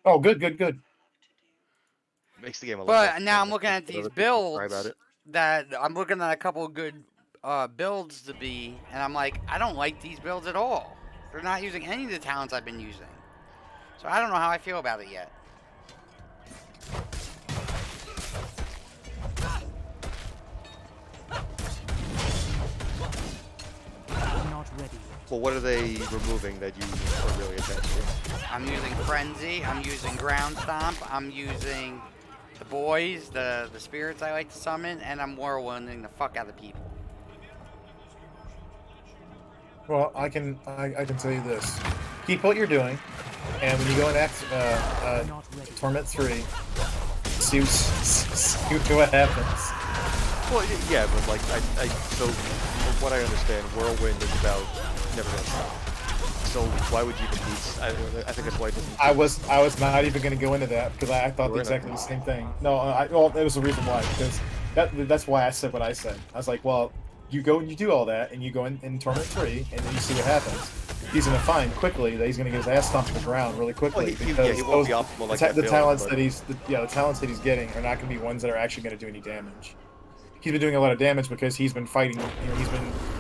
Oh, good, good, good. Makes the game a lot more But now fun. I'm I looking think at that these other people cry about builds it. that I'm looking at a couple of good builds to be, and I'm like, I don't like these builds at all. They're not using any of the talents I've been using. So I don't know how I feel about it yet. Not ready yet. Well, what are they removing that you are really attached to? I'm using Frenzy, I'm using Ground Stomp, I'm using the boys, the spirits I like to summon, and I'm whirlwinding the fuck out of people. Well, I can tell you this: keep what you're doing, and when you go in Not ready. Torment 3, see what happens. Well, yeah, but like so from what I understand, Whirlwind is about never gonna stop. So why would you even need? I think that's why it doesn't. I was not even going to go into that because I thought You were in it. exactly the same thing. No, well, there was a reason why, because that's why I said what I said. I was like, well, you go and you do all that, and you go in Torment 3, and then you see what happens. He's going to find quickly that he's going to get his ass stomped to the ground really Well, quickly yeah, because he won't be optimal like that the build, talents but that the talents that he's getting are not going to be ones that are actually going to do any damage. He's been doing a lot of damage because he's been fighting. You know,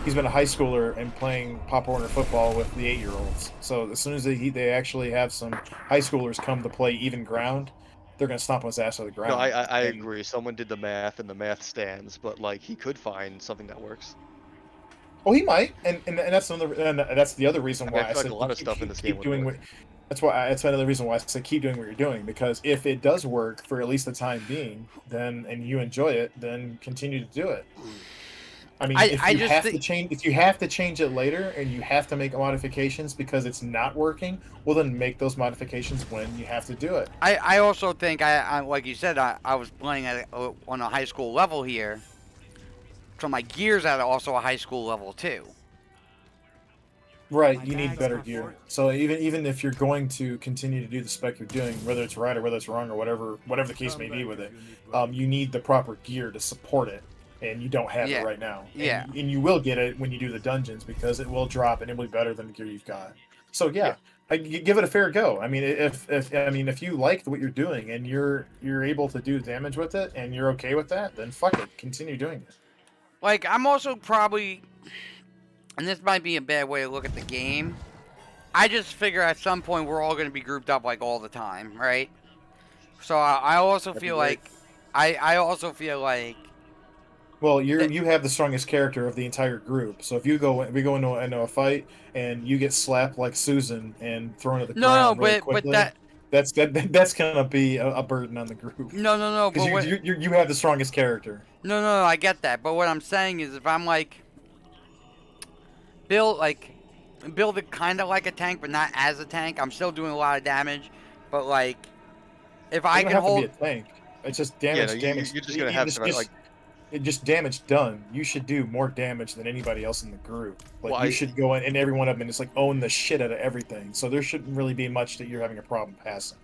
he's been a high schooler and playing Pop Warner football with the 8-year-olds. So as soon as they actually have some high schoolers come to play even ground, they're gonna stomp his ass to the no, ground. I And agree. Someone did the math, and the math stands. But like, he could find something that works. well, he might, and that's another, and that's the other reason I mean, I why I feel like a said lot of stuff in this game keep would doing work. what. That's another reason why I said keep doing what you're doing, because if it does work for at least the time being, then and you enjoy it, then continue to do it. I mean, I just think if you have to change it later and you have to make modifications because it's not working, well then make those modifications when you have to do it. I also think I like you said I was playing at on a high school level here, so my gear's at also a high school level too. Right, My you need bag's better not gear. full. So even if you're going to continue to do the spec you're doing, whether it's right or whether it's wrong or whatever the case may be with it, you need the proper gear to support it, and you don't have it Yeah, right now. yeah. And you will get it when you do the dungeons because it will drop and it will be better than the gear you've got. So Yeah, yeah, give it a fair go. I mean, if you like what you're doing and you're able to do damage with it and you're okay with that, then fuck it, continue doing it. Like I'm also probably, and this might be a bad way to look at the game. I just figure at some point we're all going to be grouped up like all the time, right? So I also That'd be feel great. like I also feel like Well, that. you have the strongest character of the entire group. So if we go into a fight and you get slapped like Susan and thrown to the No, ground really but quickly, that's gonna be a burden on the group no, because but what? you have the strongest character. No, I get that. But what I'm saying is, if I'm like build like build it kind of like a tank, but not as a tank, I'm still doing a lot of damage. But like, if It I doesn't can have to be a hold, tank. It's just yeah. No, damage. you're just gonna have to like. Just damage done. You should do more damage than anybody else in the group. Well, Like you should go in and every one of them and just like own the shit out of everything. So there shouldn't really be much that you're having a problem passing.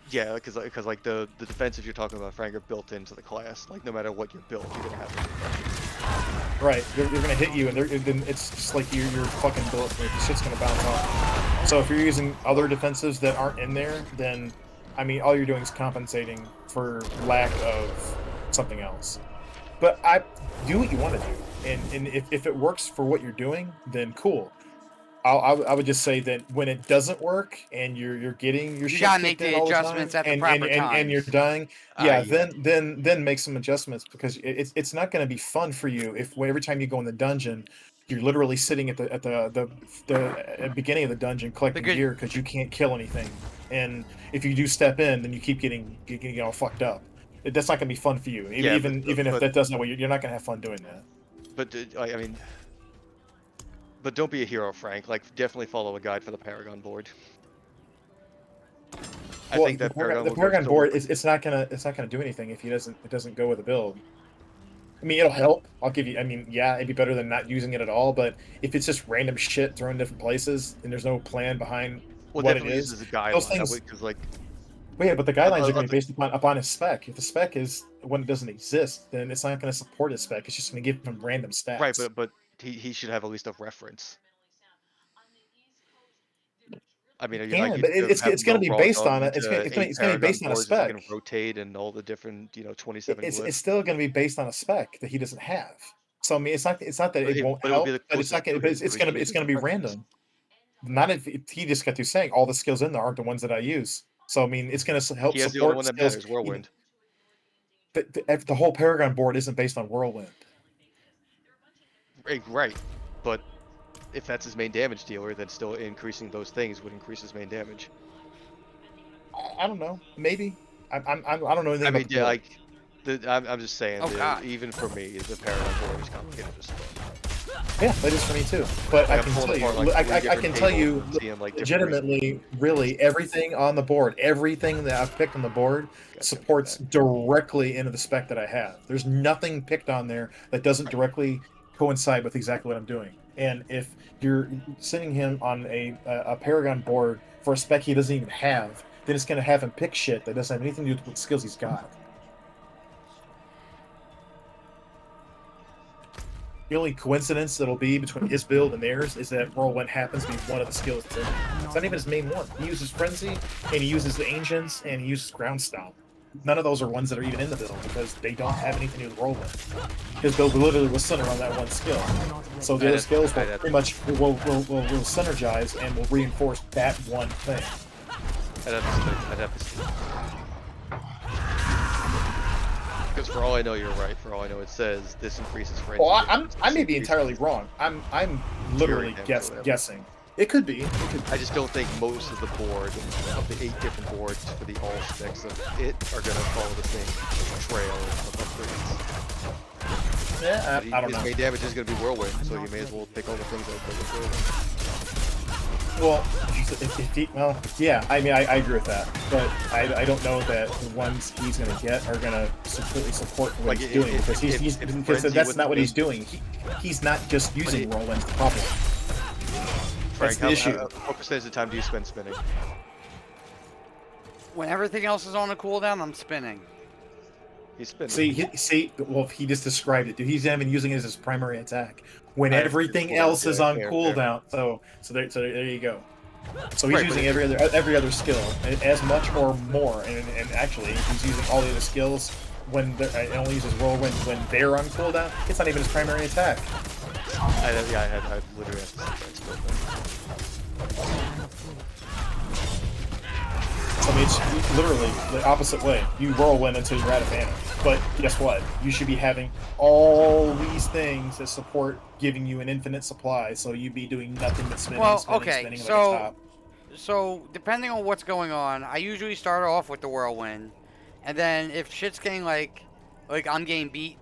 yeah, because like the defensive you're talking about, Frank, are built into the class. Like no matter what you build, you're gonna have it. Right, they're gonna hit you, and it's just like you're fucking bulletproof. The shit's gonna bounce off. So if you're using other defensives that aren't in there, then I mean, all you're doing is compensating for lack of something else. But I do what you want to do, and if it works for what you're doing, then cool. I would just say that when it doesn't work and you're getting your you shit gotta make kicked in the all the time adjustments at the proper and you're times. dying, yeah, Yeah. then make some adjustments because it's not going to be fun for you if every time you go in the dungeon, you're literally sitting at the beginning of the dungeon collecting Because gear because you can't kill anything, and if you do step in, then you keep getting all fucked up. That's not going to be fun for you. Yeah, Even if that doesn't, you're not going to have fun doing that. I mean, but don't be a hero, Frank. Like definitely follow a guide for the Paragon board. I Well, think that The Paragon board Paragon still board works. it's not gonna do anything if he doesn't it doesn't go with the build. I mean, it'll help. I'll give you. I mean, yeah, it'd be better than not using it at all. But if it's just random shit thrown in different places and there's no plan behind Well, what it definitely use is, as a those guideline. I things. would because like Well, yeah, but the guidelines are going to be other based upon his spec. If the spec is when it doesn't exist, then it's not going to support his spec. It's just going to give him random right, stats. but he should have at least a reference. I mean, are you like Can, you but have it's going to no be raw based dog on it. into It's 8 going to be Paragon based on a boards that you spec. can rotate and all the different, 27 It's glyphs? still going to be based on a spec that he doesn't have. So I mean, it's not that But it won't it would be help, the but it's not closest going. to But him, so he can use it's it going for to be preference. random. Not if he just got through saying all the skills in there aren't the ones that I use. So I mean, it's going to help He has the only support one that skills. matters, Whirlwind. The whole Paragon board isn't based on Whirlwind. Right. But if that's his main damage dealer, then still increasing those things would increase his main damage. I don't know. Maybe. I don't know anything I about mean, the yeah, board. like, I'm just saying, Oh, God. even for me, the Paragon board is complicated as fuck. Yeah, that is for me too. But I I'm can pulling tell you, apart, like, three I different can tell tables you and seeing, like, different legitimately, really, everything on the board, everything that I've picked on the board Gotcha, supports okay. directly into the spec that I have. There's nothing picked on there that doesn't directly coincide with exactly what I'm doing. And if you're sending him on a Paragon board for a spec he doesn't even have, then it's going to have him pick shit that doesn't have anything to do with what skills he's got. The only coincidence that'll be between his build and theirs is that Whirlwind happens to be one of the skills that's in there. It's not even his main one. He uses Frenzy, and he uses the Ancients, and he uses Ground Stomp. None of those are ones that are even in the build because they don't have anything to do with Whirlwind. His build literally was centered on that one skill. So the other skills will pretty much will synergize and will reinforce that one thing. I'd have to see. Because for all I know, you're right. For all I know, it says this increases frenzy. Well, damage, I this may be increases- entirely wrong. I'm literally damage or whatever. guessing. It could be. It could be. I just don't think most of the board, of the 8 different boards for the all specs of it, are going to follow the same trail of upgrades. Yeah, I don't His know. main damage is going to be Whirlwind, so you may as well pick all the things that go with Whirlwind. Well, well, yeah. I mean, I agree with that, but I don't know that the ones he's going to get are going to completely support what Like, he's doing because because Frenzy that's with not what the he's doing. He's not just using Whirlwind's the problem. That's Frank, the issue. what percentage of the time do you spend spinning? When everything else is on a cooldown, I'm spinning. He's spinning. See. Well, he just described it. Dude, he's not even using it as his primary attack when Right, everything cooldown, else is yeah, on fair. cooldown. So there you go. So he's Right, but using every other skill as much or more, and actually he's using all the other skills when it only uses Whirlwind when they're on cooldown. It's not even his primary attack. I literally have to see I mean, it's literally the opposite way. You Whirlwind until you're out of mana. But guess what? You should be having all these things that support giving you an infinite supply, so you'd be doing nothing but spinning, Well, spinning, okay, spinning like a so top. so depending on what's going on, I usually start off with the Whirlwind, and then if shit's getting like I'm getting beat,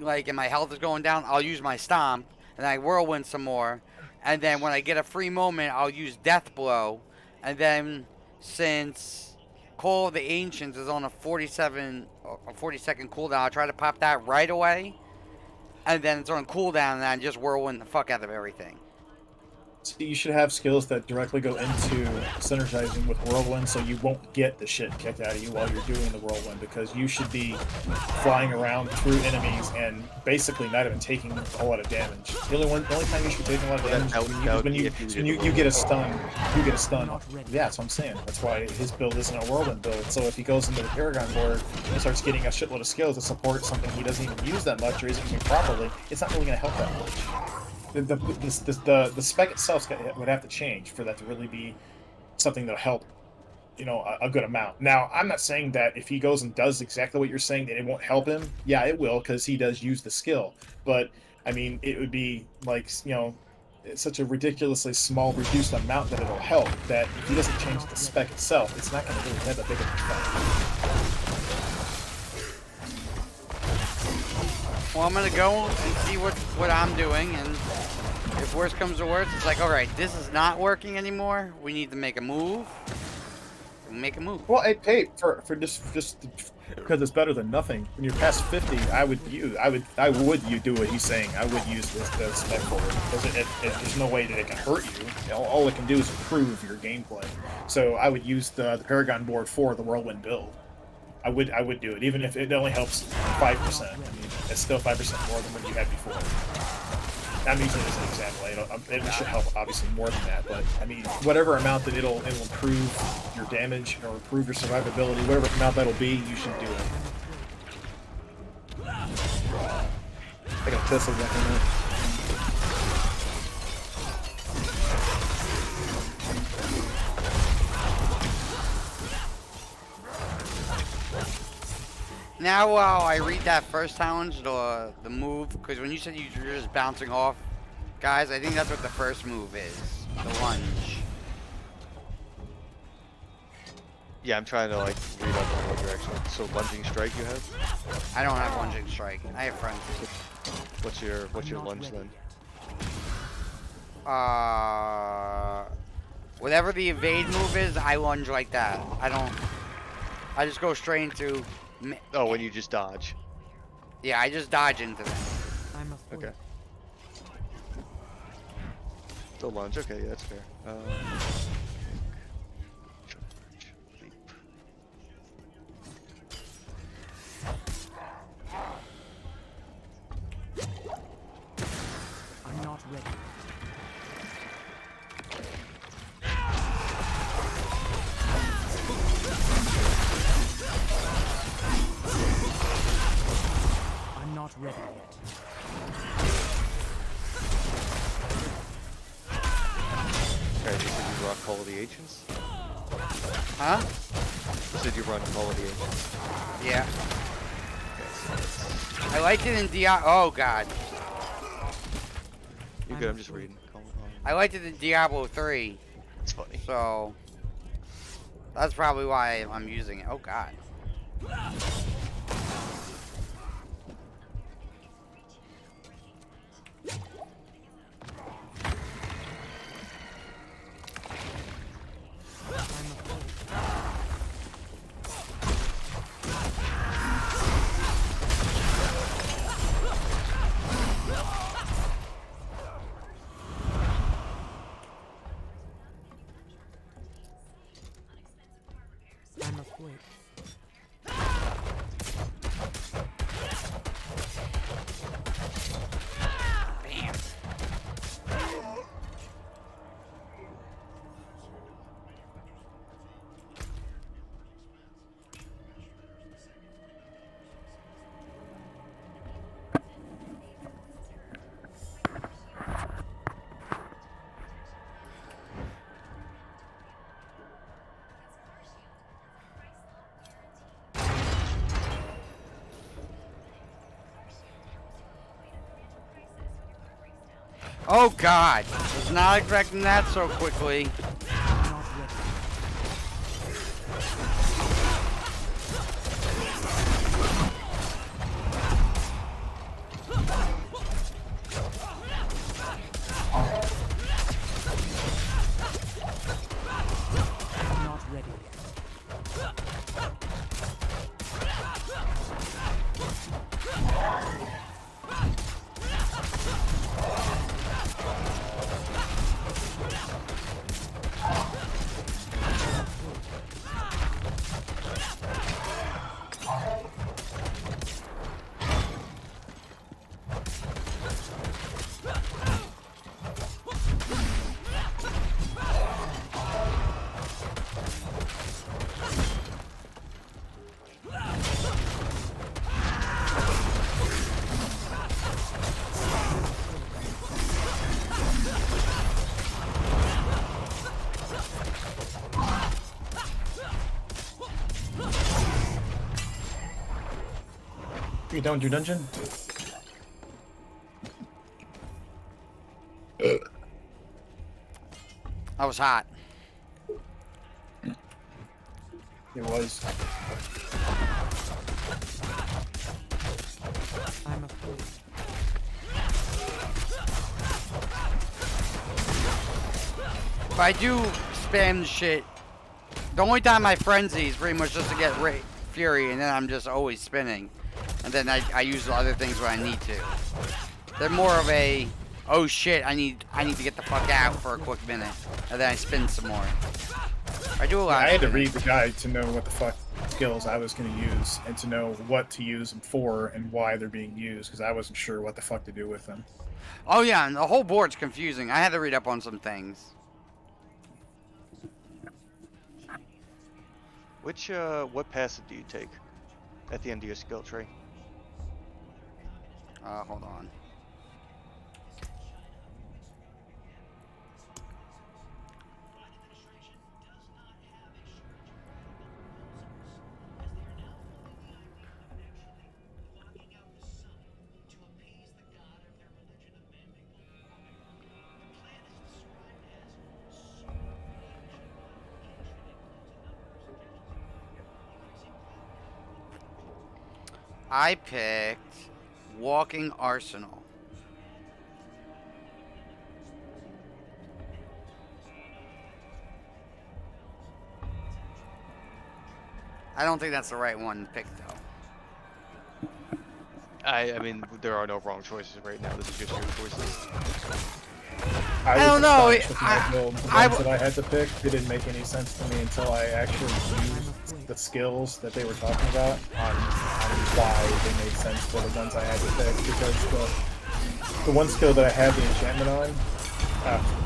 like and my health is going down, I'll use my Stomp, and I Whirlwind some more, and then when I get a free moment, I'll use Death Blow, and then since Call of the Ancients is on a 40-second cooldown, I'll try to pop that right away, and then it's on cooldown, and I just Whirlwind the fuck out of everything. So you should have skills that directly go into synergizing with Whirlwind, so you won't get the shit kicked out of you while you're doing the Whirlwind, because you should be flying around through enemies and basically not even taking a whole lot of damage. The only time you should be taking a lot of damage is when you get a stun. You get a stun. Yeah, that's what I'm saying. That's why his build isn't a Whirlwind build. So if he goes into the Paragon board and starts getting a shitload of skills to support something he doesn't even use that much or isn't using properly, it's not really going to help that much. The spec itself would have to change for that to really be something that'll help, a good amount. Now, I'm not saying that if he goes and does exactly what you're saying, that it won't help him. Yeah, it will, because he does use the skill. But, I mean, it would be like, it's such a ridiculously small, reduced amount that it'll help, that if he doesn't change the spec itself, it's not going to really have that big of an effect. Well, I'm gonna go and see what I'm doing, and if worse comes to worse, it's like, all right, this is not working anymore. We need to make a move. Make a move. Well, hey, for just because it's better than nothing. When you're past 50, I would do what he's saying. I would use the spec forward because there's no way that it can hurt you. All it can do is improve your gameplay. So I would use the Paragon board for the Whirlwind build. I would do it, even if it only helps 5%. I mean, it's still 5% more than what you had before. I'm using it as an example. It should help obviously more than that, but I mean, whatever amount that it'll improve your damage or improve your survivability, whatever amount that'll be, you should do it. I got Tesla back in there. Now, while I read that first challenge, the move, because when you said you're just bouncing off, guys, I think that's what the first move is, the lunge. Yeah, I'm trying to like read up on what direction. So lunging strike you have? I don't have lunging strike. I have friends. What's your lunge then? Whatever the evade move is, I lunge like that. I just go straight into. Oh, when you just dodge. Yeah, I just dodge into them. I'm a fool. Okay. The lunge. Okay, yeah, that's fair. Charge, leap. I'm not ready. I'm not ready yet. Alright, you said you rock Call of the Ancients? Huh? You said you run Call of the Ancients. Yeah. Okay, so that's... I liked it in Diablo. Oh god. You're good, I'm just reading. I liked it in Diablo 3. It's funny. So that's probably why I'm using it. Oh god. I'm asleep. Bam. Oh god. Was not expecting that so quickly. I'm not ready. I'm not ready yet. You done with your dungeon? That was hot. It was. I'm asleep. If I do spam shit, the only time I frenzy is pretty much just to get Fury, and then I'm just always spinning. And then I use the other things when I need to. They're more of a, oh shit, I need to get the fuck out for a quick minute, and then I spin some more. I do a lot. I of had to spinning. read the guide to know what the fuck skills I was going to use and to know what to use them for and why they're being used because I wasn't sure what the fuck to do with them. Oh yeah, and the whole board's confusing. I had to read up on some things. What passive do you take at the end of your skill tree? Hold on. I picked Walking Arsenal. I don't think that's the right one to pick, though. I mean, there are no wrong choices right now. This is just your choices. I don't was know, astonished with my build. The I ones that I had to pick, it didn't make any sense to me until I actually used the skills that they were talking about on why they made sense for the ones I had to pick. Because the one skill that I had the enchantment on,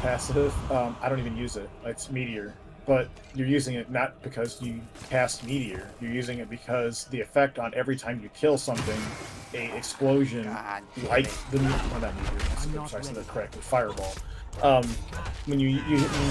passive, I don't even use it. It's Meteor. But you're using it not because you cast Meteor. You're using it because the effect on every time you kill something, a explosion God like the not Meteor. Sorry, I said that correctly. Fireball. When you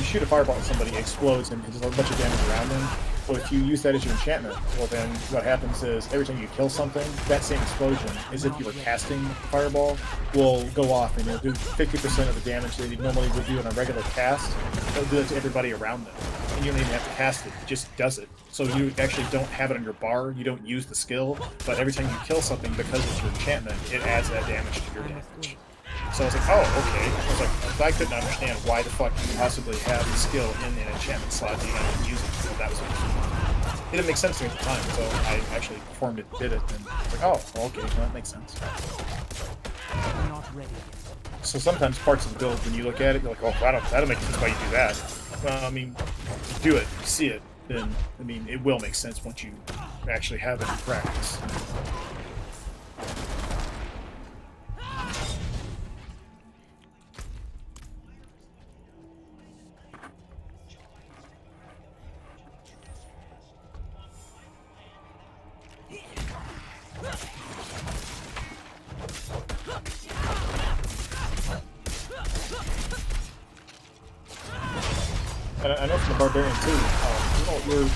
shoot a fireball at somebody, it explodes and does a bunch of damage around them. Well, if you use that as your enchantment, well then what happens is every time you kill something, that same explosion, as if you were casting the fireball, will go off and it'll do 50% of the damage that you normally would do in a regular cast. It'll do it to everybody around them. And you don't even have to cast it, it just does it. So you actually don't have it on your bar, you don't use the skill, but every time you kill something, because it's your enchantment, it adds that damage to your damage. So I was like, oh, okay. I was like, I couldn't understand why the fuck you possibly have the skill in an enchantment slot that you don't even use it. So that was it didn't make sense to me at the time, so I actually performed it, did it, and I was like, oh, well, okay, well, that makes sense. I'm not ready. So sometimes parts of the build, when you look at it, you're like, oh, that'll make sense why you do that. Well, I mean, you do it, you see it, then, I mean, it will make sense once you actually have it in practice. And I know from the Barbarian too, you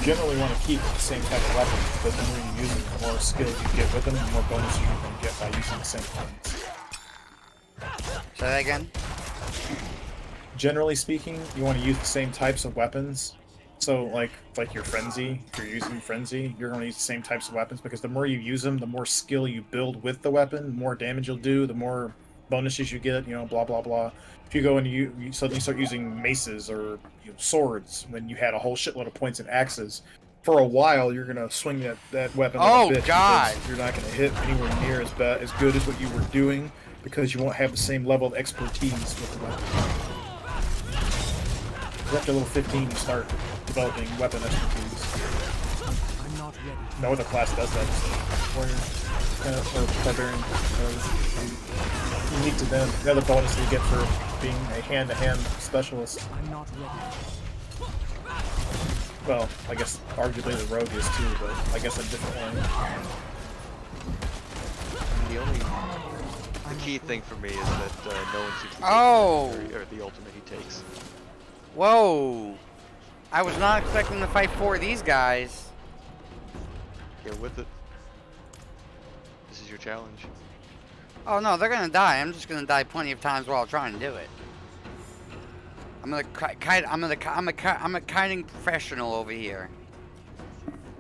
generally want to keep the same type of weapons, because the more you use them, the more skill you get with them, the more bonuses you can get by using the same weapons. Say that again? Generally speaking, you want to use the same types of weapons. So like your Frenzy, if you're using Frenzy, you're going to use the same types of weapons, because the more you use them, the more skill you build with the weapon, the more damage you'll do, the more bonuses you get, you know, blah blah blah. If you go and you suddenly start using maces or swords when you had a whole shitload of points in axes, for a while you're gonna swing that weapon like Oh, a bitch, God. because you're not gonna hit anywhere near as good as what you were doing, because you won't have the same level of expertise with the weapon. After level 15, you start developing weapon expertise. I'm not ready. No other class does that. So warrior or barbarian. Unique to them. The other bonus they get for being a hand-to-hand specialist. I'm not ready. Well, I guess arguably the rogue is too, but I guess a different one. The key thing for me is that no one seems to take or the ultimate he takes. Whoa! I was not expecting to fight 4 of these guys. Get with it. This is your challenge. Oh no, they're gonna die. I'm just gonna die plenty of times while trying to do it. I'm a kiting professional over here.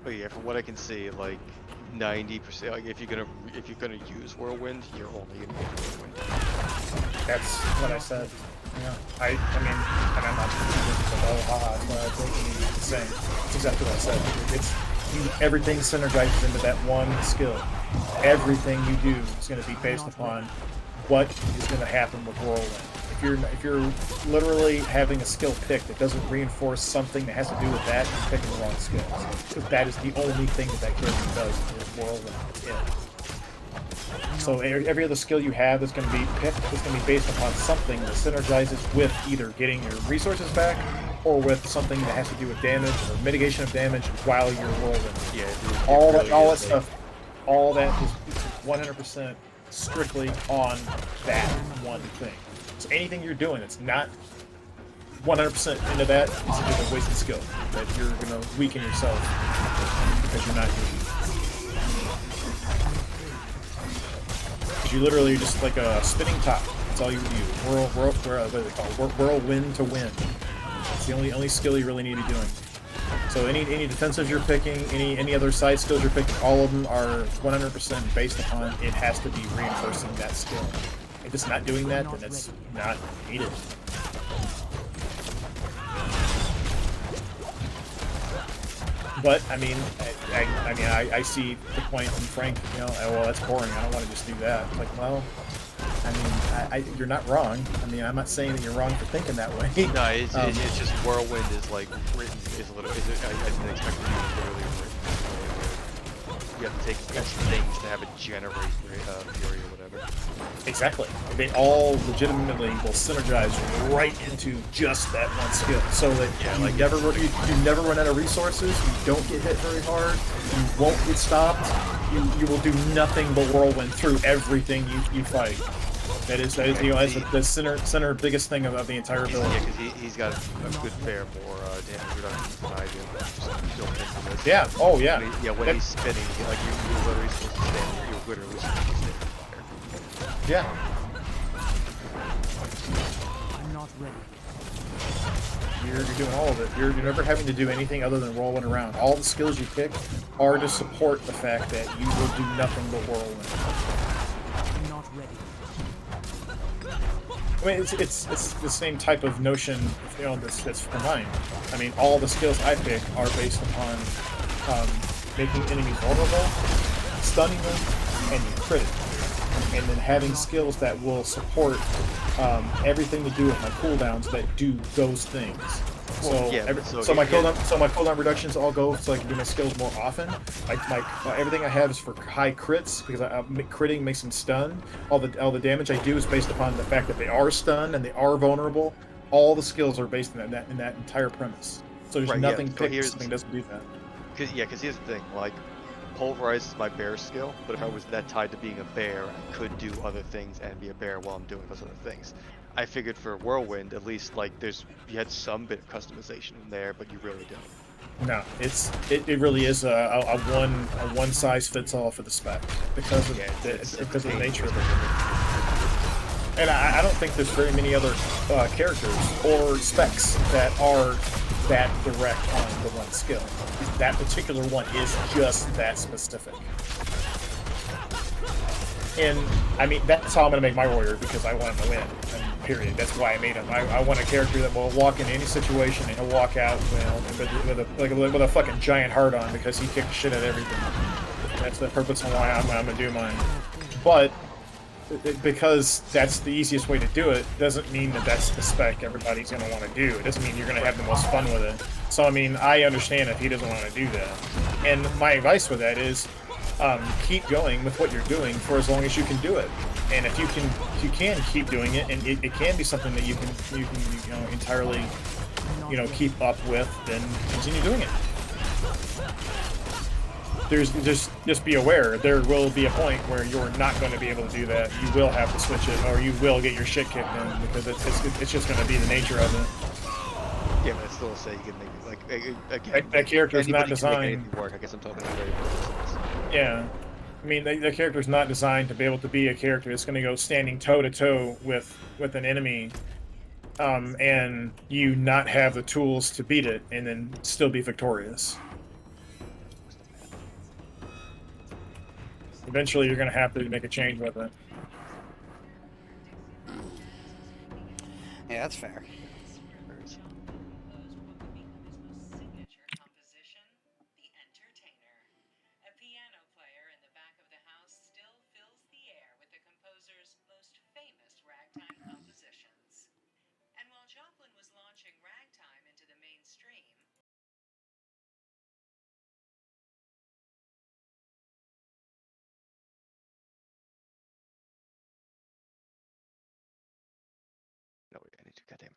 But yeah, from what I can see, like 90%, like if you're gonna use Whirlwind, you're only gonna use Whirlwind. That's what I said. Yeah. I mean, and I'm not that's what I think the same. It's exactly what I said. Everything synergizes into that one skill. Everything you do is going to be based upon what is going to happen with Whirlwind. If you're literally having a skill pick that doesn't reinforce something that has to do with that, you're picking the wrong skill. Because that is the only thing that character does is Whirlwind. That's it. So every other skill you have that's going to be picked is going to be based upon something that synergizes with either getting your resources back or with something that has to do with damage or mitigation of damage while you're rolling. Yeah, All really that is, stuff, all that is 100% strictly on that one thing. So anything you're doing that's not 100% into that is a wasted skill that you're going to weaken yourself because you're not using it. You literally just like a spinning top. That's all you do. What do they call it? Whirlwind to win. It's the only skill you really need to be doing. So any defensives you're picking, any other side skills you're picking, all of them are 100% based upon it has to be reinforcing that skill. If it's not doing that, then it's not needed. But I mean, I see the point from Frank. You know, well, that's boring. I don't want to just do that. It's like, well, I mean, you're not wrong. I mean, I'm not saying that you're wrong for thinking that way. No, it's just Whirlwind is like written is a little. I didn't expect it to be literally written. You have to take extra things to have it generate fury or whatever. Exactly. They all legitimately will synergize right into just that one skill, so that you never run out of resources. You don't get hit very hard. You won't get stopped. You will do nothing but whirlwind through everything you fight. That is you know, as the center biggest thing of the entire build. Yeah, because he's got a good fair more damage reduction than I do. Yeah. Oh yeah. When he's spinning, like you're literally supposed to stand. You're literally supposed to stand there. Yeah. I'm not ready. You're doing all of it. You're never having to do anything other than whirlwind around. All the skills you pick are to support the fact that you will do nothing but whirlwind. I'm not ready. I mean, it's the same type of notion, you know, that's combined. I mean, all the skills I pick are based upon making enemies vulnerable, stunning them, and critting. And then having skills that will support everything to do with my cooldowns that do those things. So my cooldown reductions all go so I can do my skills more often. Everything I have is for high crits because critting makes them stunned. All the damage I do is based upon the fact that they are stunned and they are vulnerable. All the skills are based in that entire premise. So there's nothing picked that something doesn't do that. Because here's the thing, like Pulverize is my bear skill, but if I was that tied to being a bear, I could do other things and be a bear while I'm doing those other things. I figured for Whirlwind, at least like you had some bit of customization in there, but you really don't. No, it really is a one size fits all for the spec because of the nature of it. And I don't think there's very many other characters or specs that are that direct on the one skill. That particular one is just that specific. And I mean, that's how I'm gonna make my warrior because I want him to win. And period. That's why I made him. I want a character that will walk in any situation and he'll walk out, you know, with a fucking giant heart on because he kicked shit at everything. That's the purpose of why I'm gonna do mine. But because that's the easiest way to do it, doesn't mean that that's the spec everybody's going to want to do. It doesn't mean you're going to have the most fun with it. So, I mean, I understand if he doesn't want to do that. And my advice for that is keep going with what you're doing for as long as you can do it. And if you can keep doing it, and it can be something that you can entirely, keep up with, then continue doing it. Just be aware, there will be a point where you're not going to be able to do that. You will have to switch it, or you will get your shit kicked in, because it's just going to be the nature of it. Yeah, but I still say you can make it, like, again, that character's not designed. Make anything work. I guess I'm talking about very personal. Yeah. I mean, the character's not designed to be able to be a character that's going to go standing toe-to-toe with an enemy, and you not have the tools to beat it, and then still be victorious. Eventually, you're going to have to make a change with it. Yeah, that's fair. God damn it.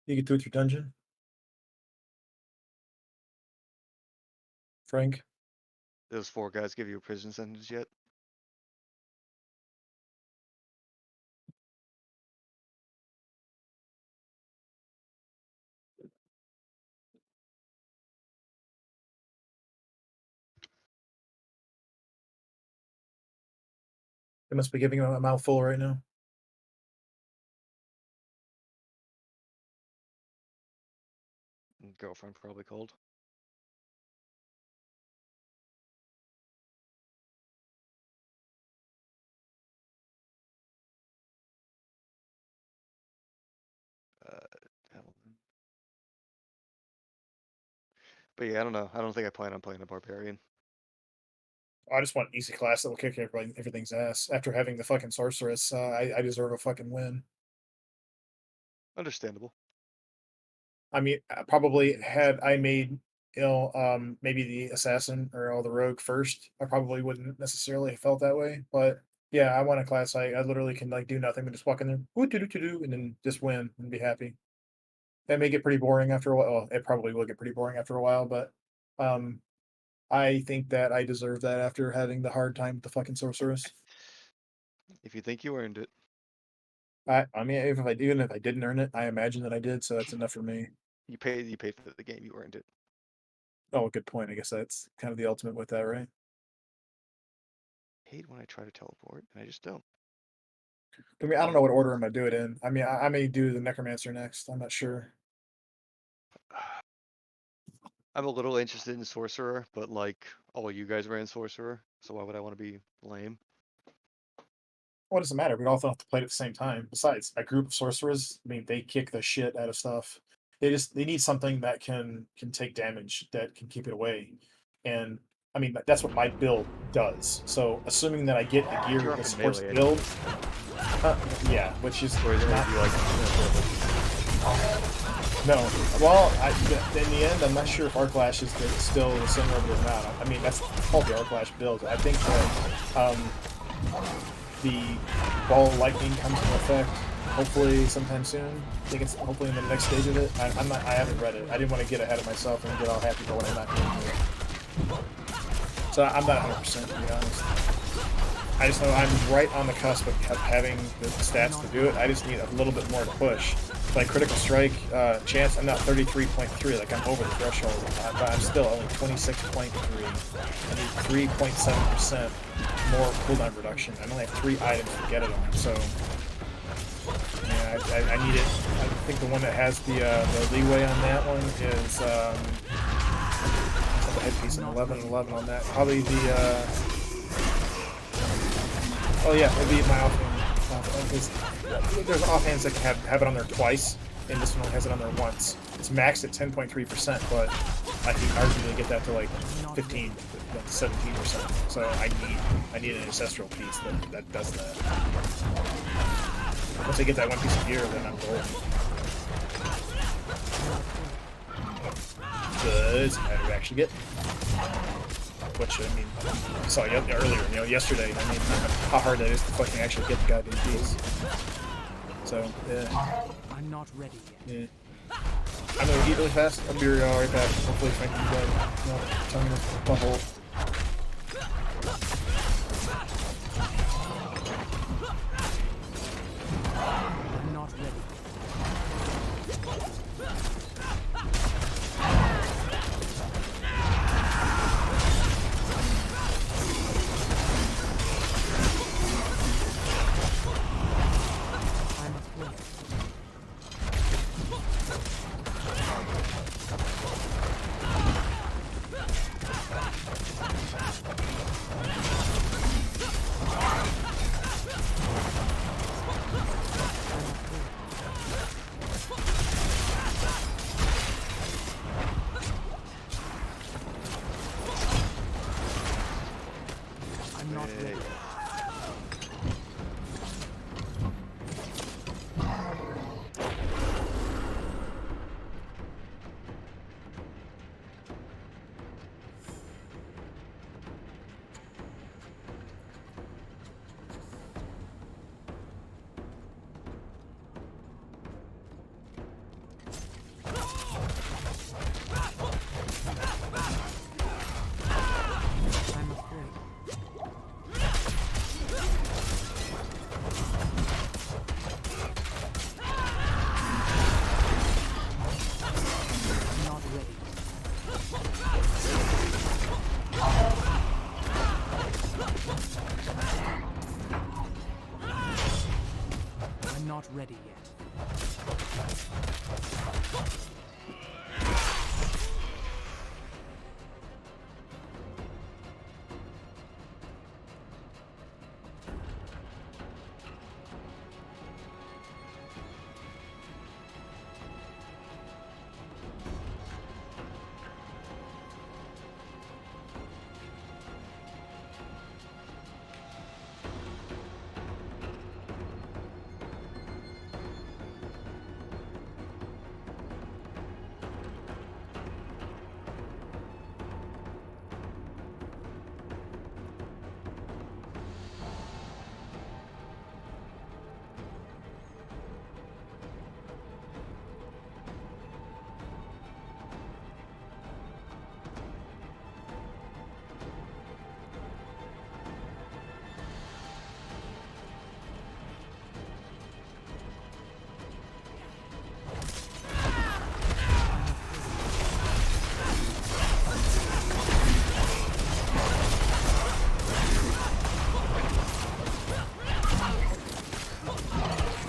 You get through with your dungeon, Frank. Those 4 guys give you a prison sentence yet? They must be giving him a mouthful right now. Girlfriend probably called. Hell. But yeah, I don't know. I don't think I plan on playing a barbarian. I just want easy class that will kick everything's ass. After having the fucking sorceress, I deserve a fucking win. Understandable. I mean, probably had I made maybe the assassin or the rogue first, I probably wouldn't necessarily have felt that way. But yeah, I want a class I literally can like do nothing but just walk in there, woo doo doo doo doo, and then just win and be happy. That may get pretty boring after a while. Well, it probably will get pretty boring after a while, but um, I think that I deserve that after having the hard time with the fucking sorceress. If you think you earned it. I mean, even if I didn't earn it, I imagine that I did, so that's enough for me. You paid for the game, you earned it. Oh, good point. I guess that's kind of the ultimate with that, right? Hate when I try to teleport and I just don't. I mean, I don't know what order I'm gonna do it in. I mean, I may do the necromancer next. I'm not sure. I'm a little interested in sorcerer, but like all you guys ran sorcerer, so why would I want to be lame? What does it matter? We all have to play it at the same time. Besides, a group of sorcerers, I mean, they kick the shit out of stuff. They need something that can take damage, that can keep it away. And I mean, that's what my build does. So assuming that I get the gear You're that up in supports the melee build, yeah, which is Or is it not you like no. Well, in the end, I'm not sure if Arclash is still the same level or not. I mean, that's called the Arclash build. I think that the ball of lightning comes into effect hopefully sometime soon. I think it's hopefully in the next stage of it. I haven't read it. I didn't want to get ahead of myself and get all happy for what I'm not doing. So I'm not 100% to be honest. I just know I'm right on the cusp of having the stats to do it. I just need a little bit more to push. Like critical strike chance, I'm not 33.3. Like I'm over the threshold, but I'm still only 26.3. I need 3.7% more cooldown reduction. I only have 3 items to get it on, so yeah, I need it. I think the one that has the leeway on that one is the headpiece and 11 on that. Probably the oh yeah, it'd be my offhand. There's offhands that can have it on there twice, and this one only has it on there once. It's maxed at 10.3%, but I can arguably get that to like 15, to 17%. So I need an ancestral piece that does that. Once I get that one piece of gear, then I'm golden. Does matter to actually get. Which, I mean, I saw earlier, yesterday, I mean, how hard that is to fucking actually get the goddamn piece. So, yeah. I'm not ready yet. Yeah. I'm gonna eat really fast. I'll be right back. Hopefully Frank can tell me the butthole. I'm not ready. I must wait. not ready yet.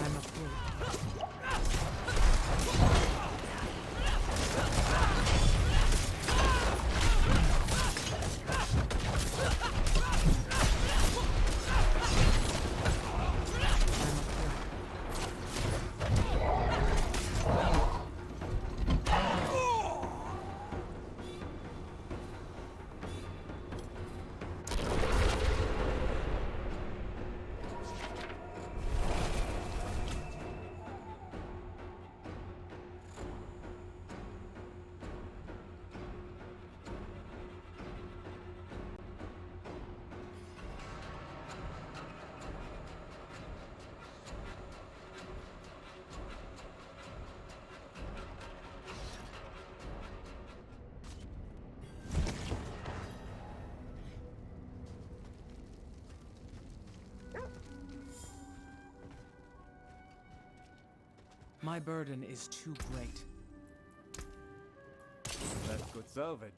I'm afraid. My burden is too great. That could salvage.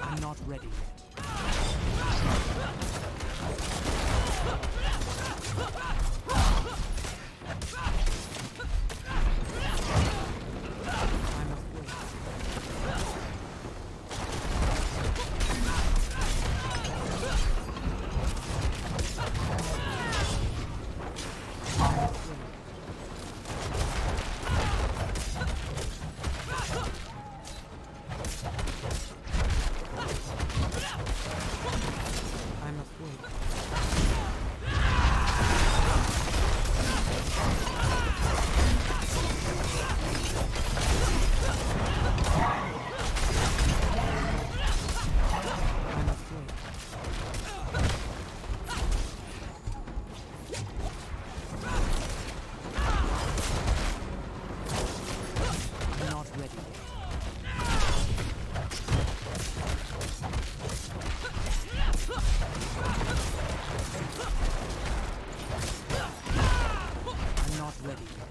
I'm not ready yet. I'm afraid. I'm afraid. I'm afraid. I'm not ready yet. I'm not ready yet.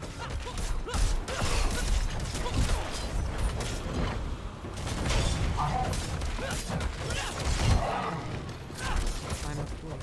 I'm afraid.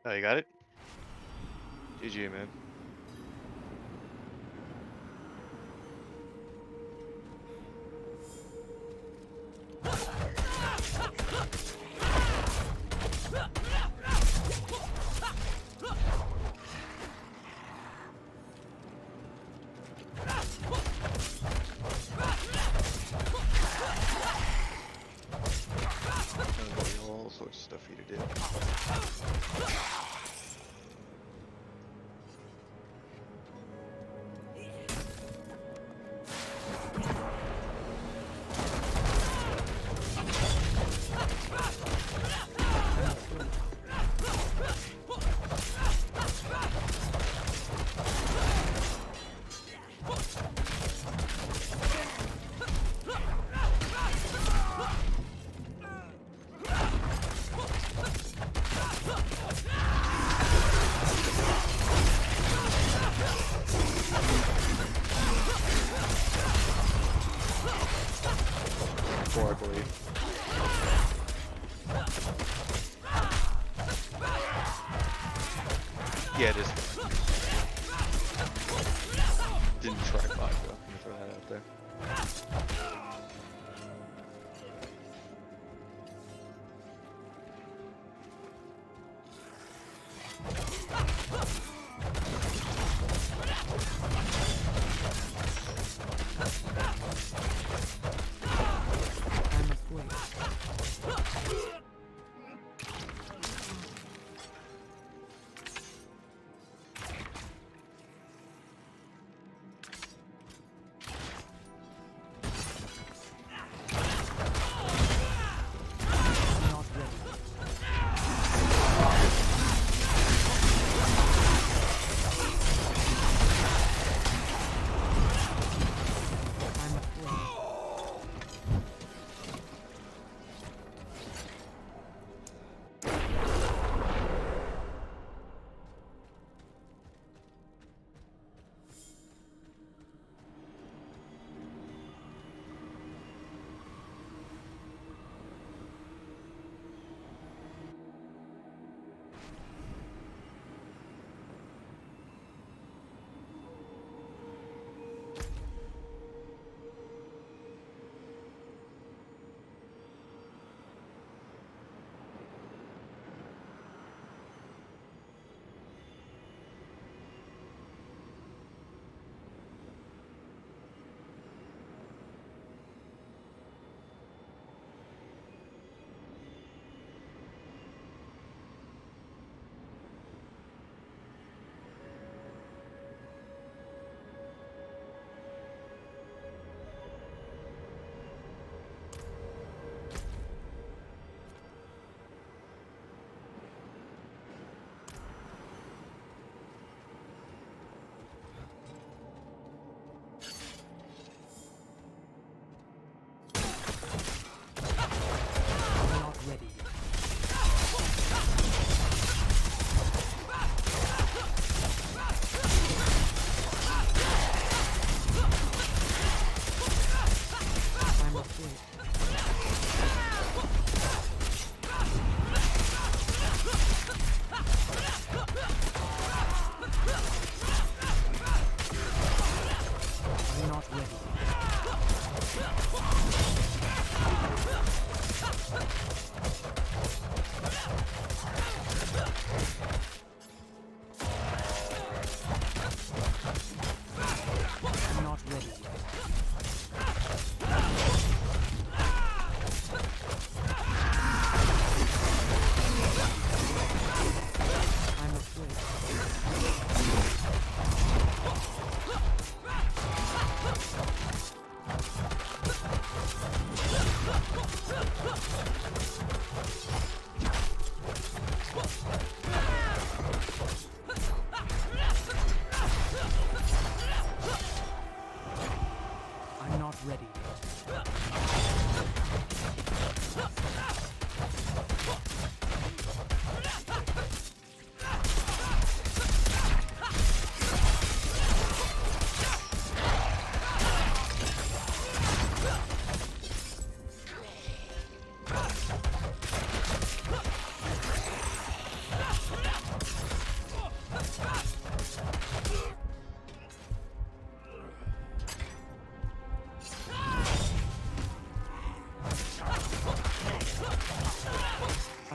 Oh, you got it? GG, man. All sorts of stuff for you to do. Four, I believe. Yeah, it is. Didn't try 5 though. Let me throw that out there. I must wait.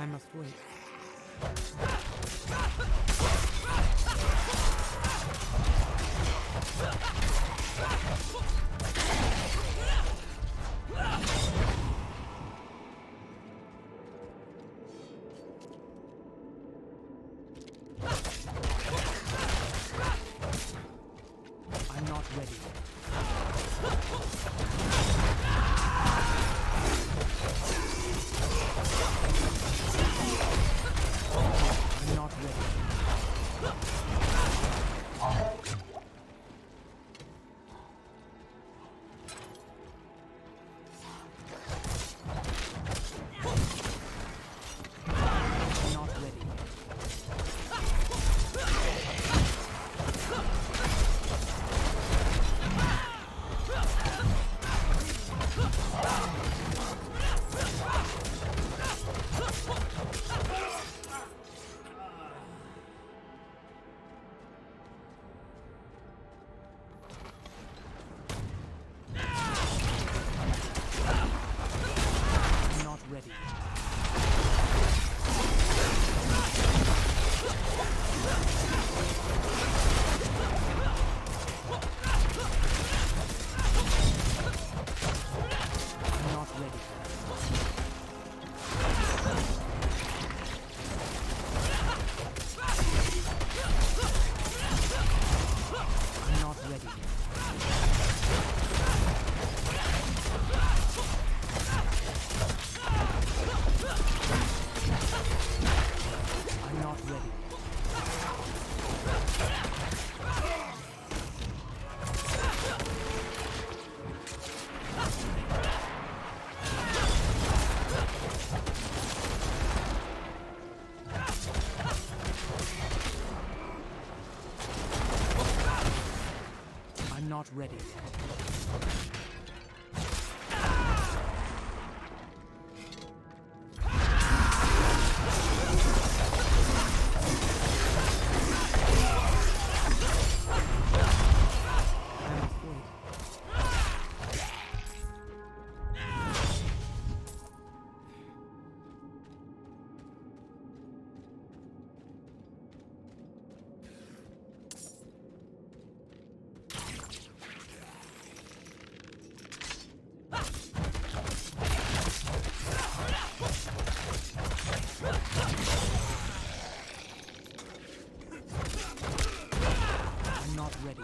I must wait. I'm not ready. I'm not ready. I'm not ready. I'm not ready. I'm not ready. I'm not ready. I'm not ready. I'm not ready. I must wait. I'm not ready.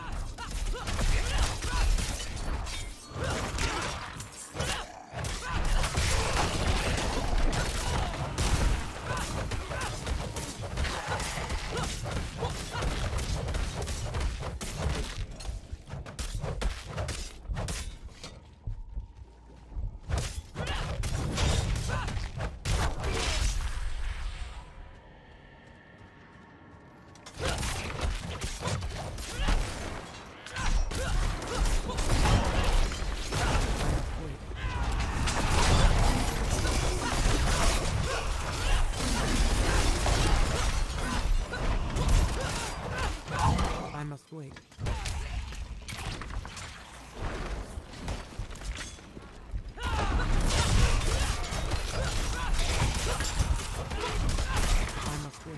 I must wait. I must wait.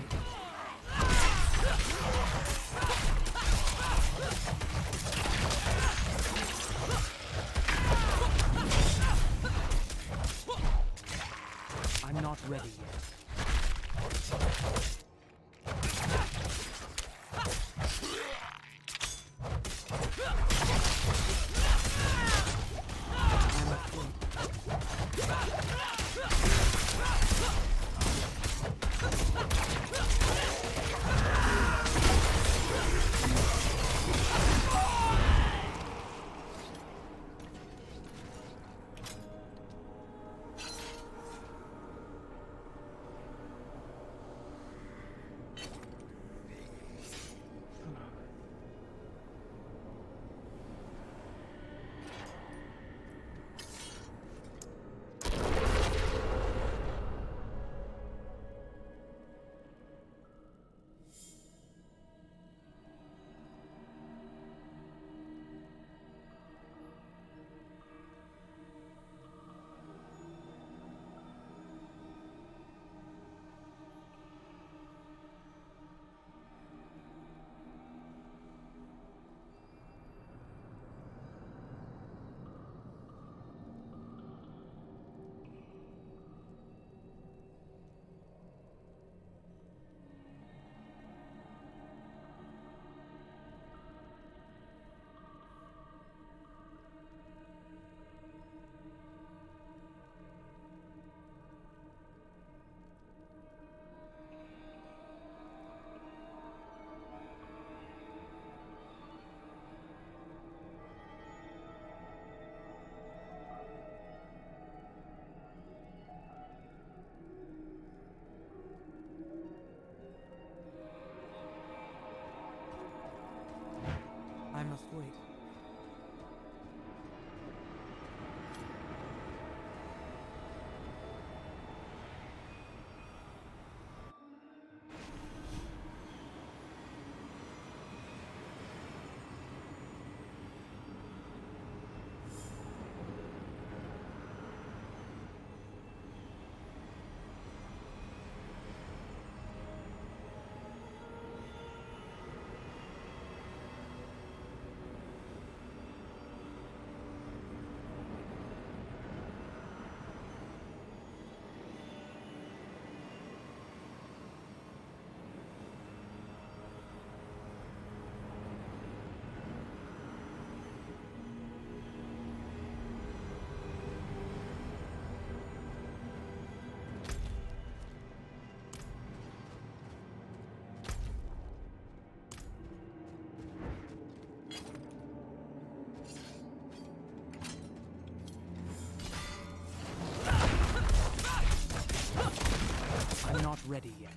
not ready yet.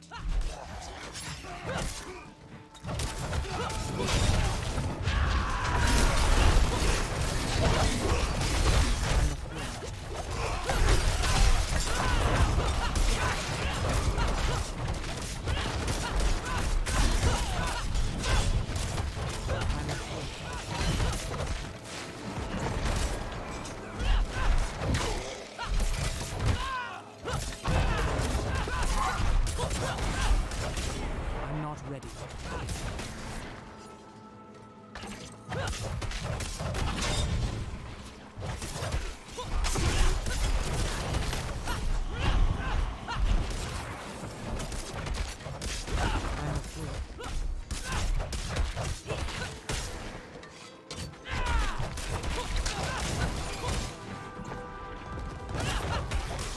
I'm not ready. I'm afraid.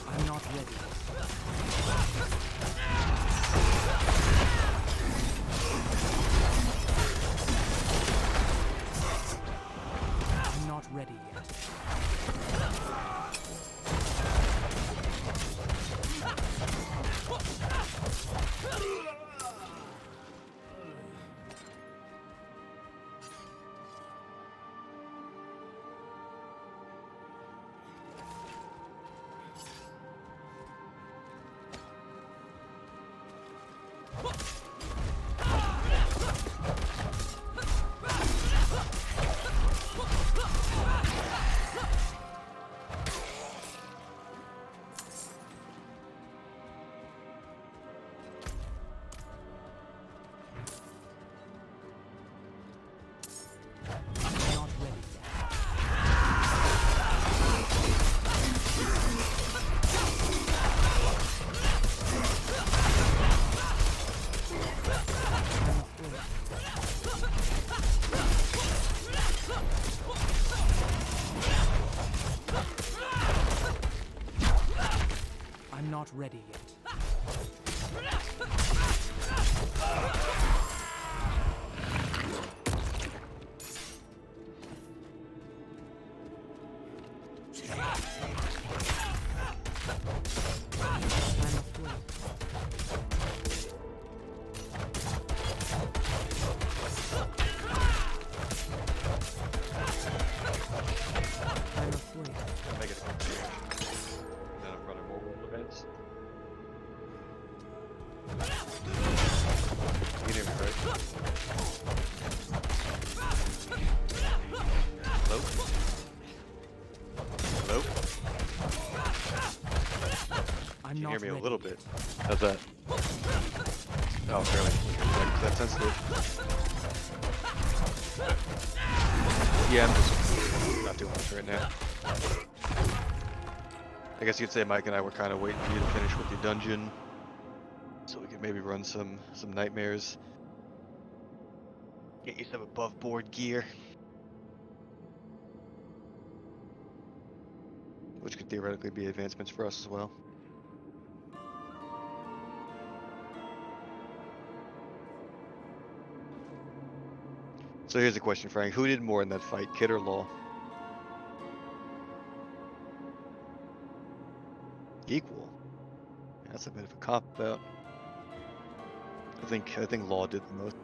I'm not ready. I'm not ready yet. I'm not ready yet. I'm afraid. I'm not ready yet. I'm afraid. I'm afraid. I'll make it fun. Then I'm running more world events. You can hear me, right? Hello? Hello? I'm You not can hear me ready a little yet. bit. How's that? Oh, fairly. Is that sensitive? Yeah, I'm just not doing much right now. I guess you could say Mike and I were kind of waiting for you to finish with your dungeon, so we could maybe run some nightmares. Get you some above board gear, which could theoretically be advancements for us as well. So here's a question, Frank. Who did more in that fight, Kid or Law? Equal. That's a bit of a cop out. I think Law did the most.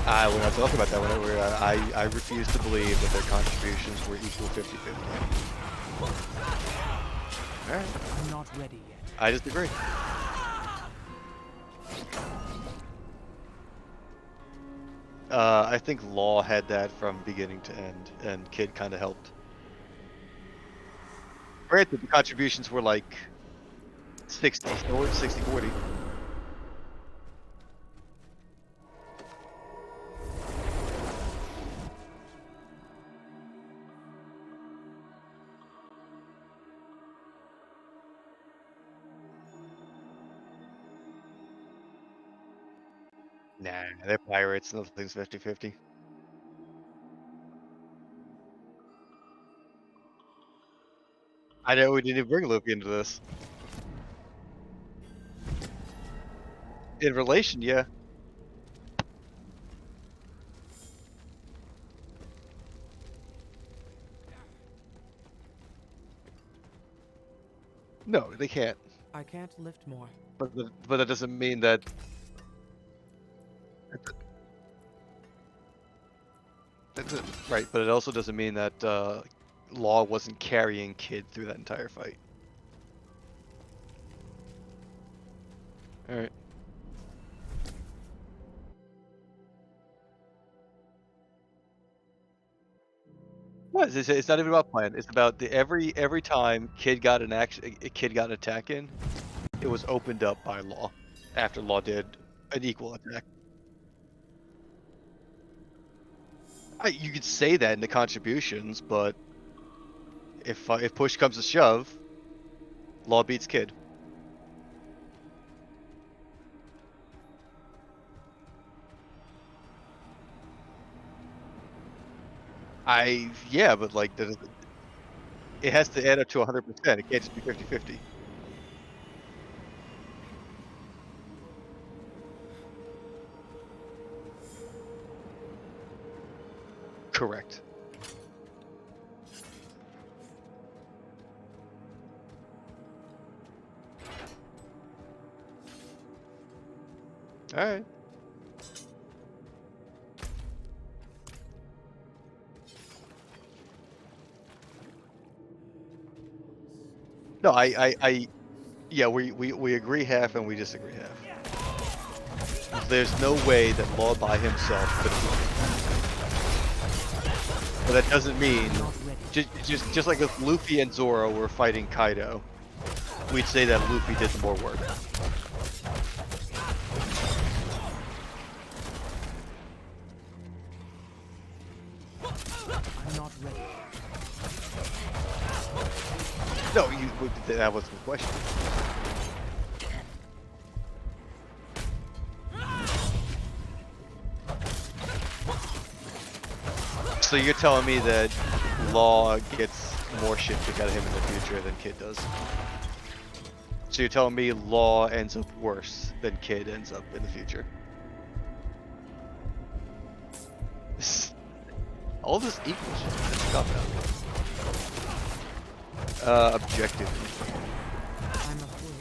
We're not talking about that. I refuse to believe that their contributions were equal 50-50. Alright. I'm not ready yet. I disagree. I think Law had that from beginning to end, and Kid kind of helped. Granted, the contributions were like 60-40. Nah, they're pirates. Nothing's 50-50. I know we didn't even bring Luffy into this. In relation, yeah. No, they can't. I can't lift more. But that doesn't mean that. Right, but it also doesn't mean that Law wasn't carrying Kid through that entire fight. All right. What? It's not even about plan. It's about every time Kid got an attack in, it was opened up by Law after Law did an equal attack. You could say that in the contributions, but if push comes to shove, Law beats Kid. Yeah, but like it has to add up to 100%. It can't just be 50-50. Correct. All right. No, yeah, we agree half and we disagree half. There's no way that Law by himself could have won. But that doesn't mean just like if Luffy and Zoro were fighting Kaido, we'd say that Luffy did the more work. I'm not ready. No, that wasn't the question. So you're telling me that Law gets more shit kicked out of him in the future than Kid does? So you're telling me Law ends up worse than Kid ends up in the future? All this equals shit. Calm down. Objective. I'm afraid.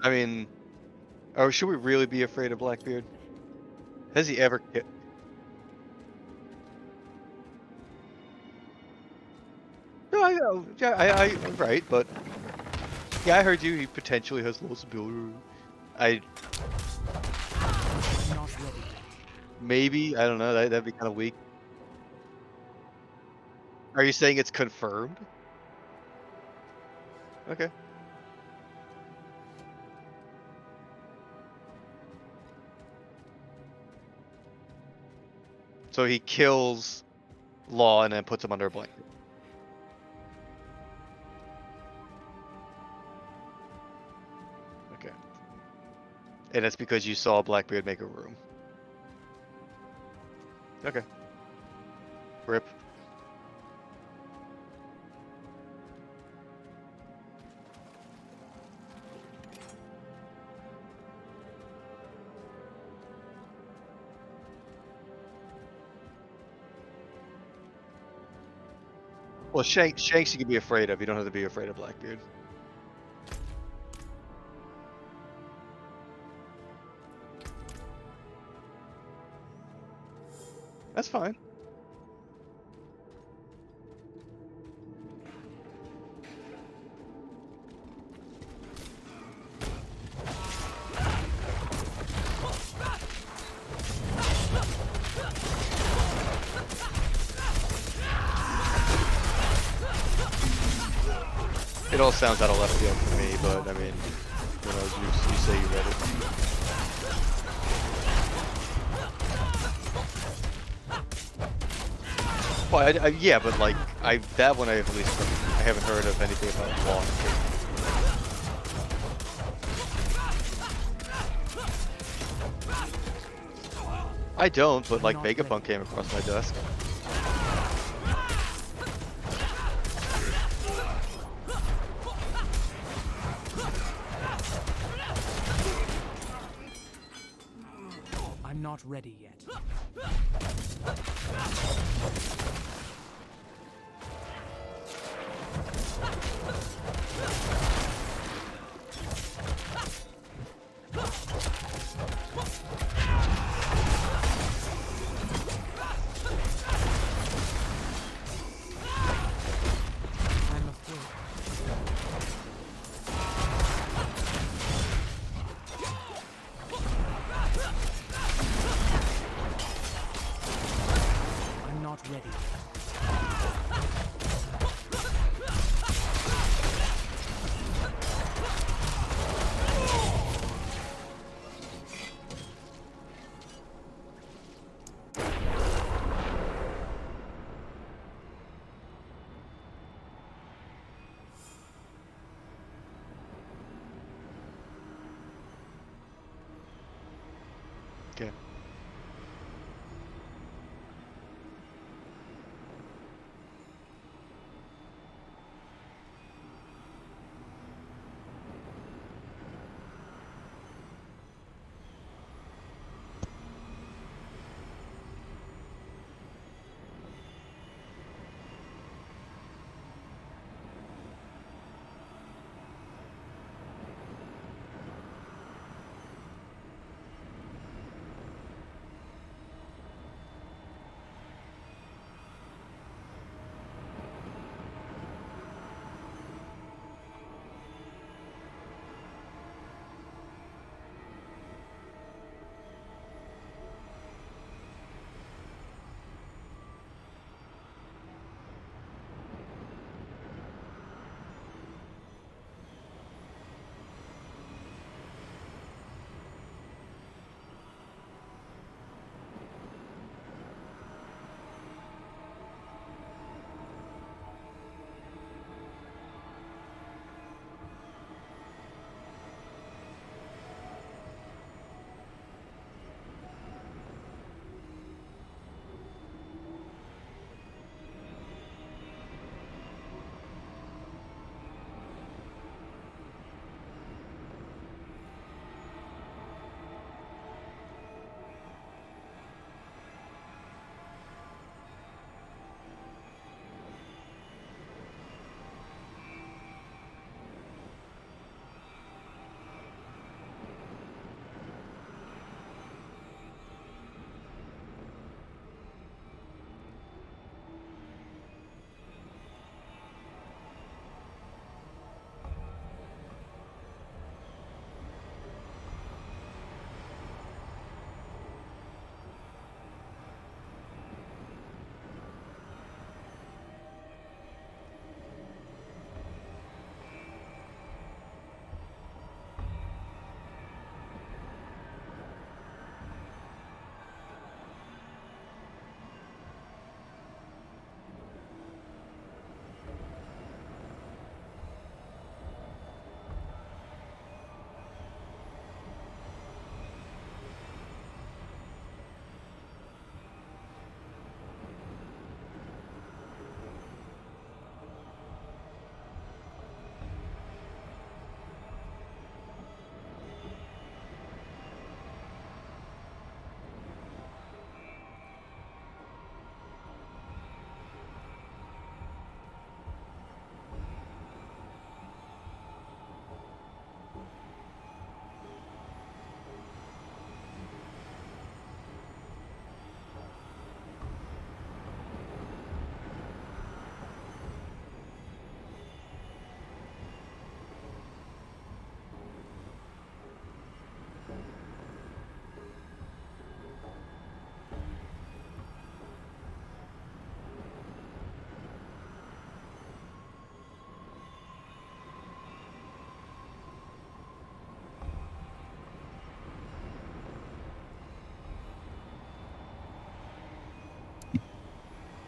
I mean, or should we really be afraid of Blackbeard? Has he ever hit? No, I know. Yeah, I right, but yeah, I heard you. He potentially has low ability. I'm not ready yet. Maybe I don't know. That'd be kind of weak. Are you saying it's confirmed? Okay. So he kills Law and then puts him under a blanket. Okay. And that's because you saw Blackbeard make a room. Okay. Rip. Well, Shanks you can be afraid of. You don't have to be afraid of Blackbeard. That's fine. It all sounds out of left field for me, but I mean, you know, you say you read it. Well, yeah, but like, that one I at least I haven't heard of anything about Law. I don't, but like Vegapunk came across my desk. I'm not ready yet. Okay.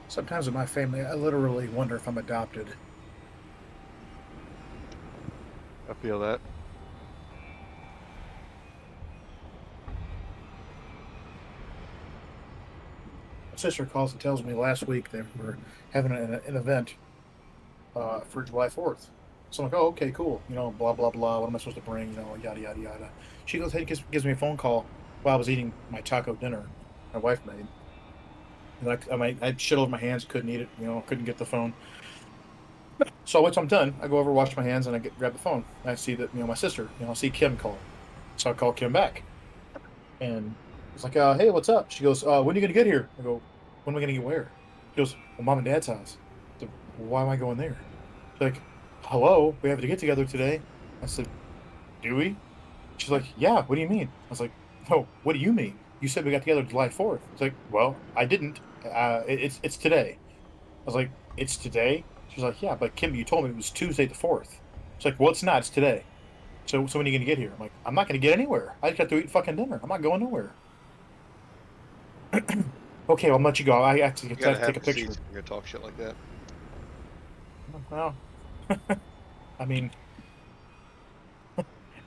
Sometimes in my family, I literally wonder if I'm adopted. I feel that. My sister calls and tells me last week they were having an event for July 4th. So I'm like, oh, okay, cool. You know, blah, blah, blah. What am I supposed to bring? You know, yada, yada, yada. She goes ahead and gives me a phone call while I was eating my taco dinner my wife made. And I had shit over my hands, couldn't eat it, you know, couldn't get the phone. So once I'm done, I go over, wash my hands, and grab the phone. And I see that, you know, my sister, you know, I see Kim call. So I call Kim back. And it's like, hey, what's up? She goes, when are you going to get here? I go, when am I going to get where? She goes, well, mom and dad's house. I said, why am I going there? She's like, hello, we have to get together today. I said, do we? She's like, yeah, what do you mean? I was like, no, what do you mean? You said we got together July 4th. It's like, well, I didn't. It's today. I was like, it's today? She's like, yeah, but Kim, you told me it was Tuesday the 4th. It's like, well, it's not. It's today. So when are you going to get here? I'm like, I'm not going to get anywhere. I just got to eat fucking dinner. I'm not going nowhere. Okay, well, I'll let you go. I have to You gotta take have a receipts picture. if you're gonna talk shit like that. Well, I mean,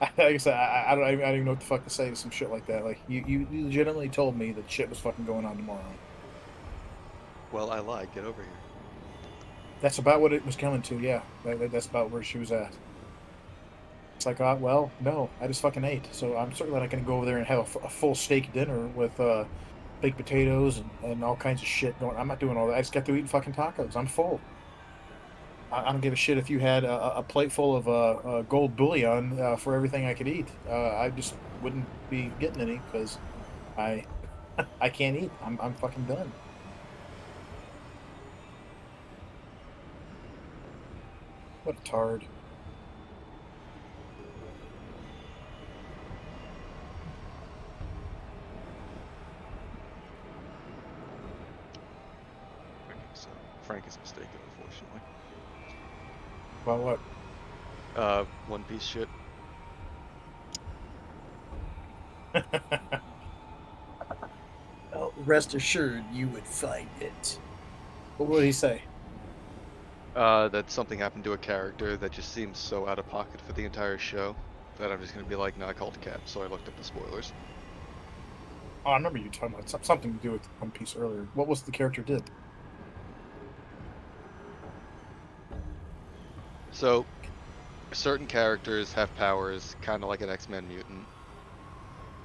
Like I said, I don't even know what the fuck to say to some shit like that. Like you legitimately told me that shit was fucking going on tomorrow. Well, I lied. Get over here. That's about what it was coming to. Yeah, that's about where she was at. It's like, well, no, I just fucking ate, so I'm certainly not gonna go over there and have a full steak dinner with baked potatoes and all kinds of shit going. I'm not doing all that. I just got through eating fucking tacos. I'm full. I don't give a shit if you had a plate full of gold bullion for everything I could eat. I just wouldn't be getting any because I I can't eat. I'm fucking done. What a tard. Okay, so Frank is mistaken, unfortunately. About what? One Piece shit. Well, rest assured, you would find it. What would he say? That something happened to a character that just seems so out of pocket for the entire show that I'm just gonna be like, no, I called cap, so I looked up the spoilers. Oh, I remember you talking about something to do with One Piece earlier. What was the character did? So, certain characters have powers, kind of like an X-Men mutant,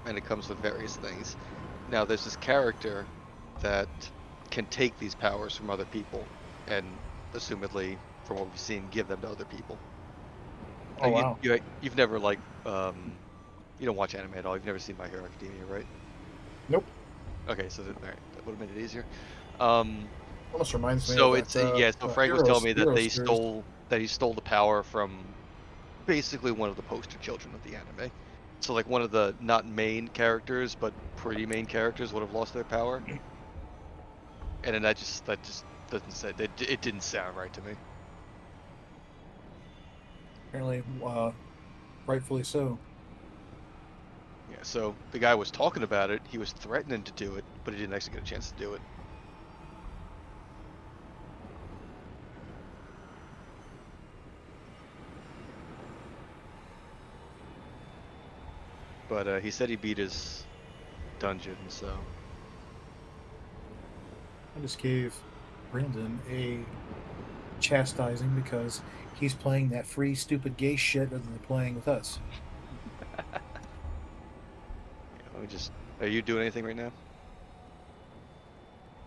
and it comes with various things. Now, there's this character that can take these powers from other people, and assumedly, from what we've seen, give them to other people. Oh wow. You've never like you don't watch anime at all. You've never seen My Hero Academia, right? Nope. Okay, so all right, that would have made it easier. Um, Almost reminds me of so that. it's yeah. So Frank was telling me that Heroes they series. stole the power from basically one of the poster children of the anime. So like one of the not main characters, but pretty main characters would have lost their power, and then that just doesn't say it didn't sound right to me. Apparently, rightfully so. Yeah. So the guy was talking about it. He was threatening to do it, but he didn't actually get a chance to do it. But he said he beat his dungeon, so I just gave Brandon a chastising because he's playing that free, stupid gay shit rather than playing with us. yeah, let me just. Are you doing anything right now?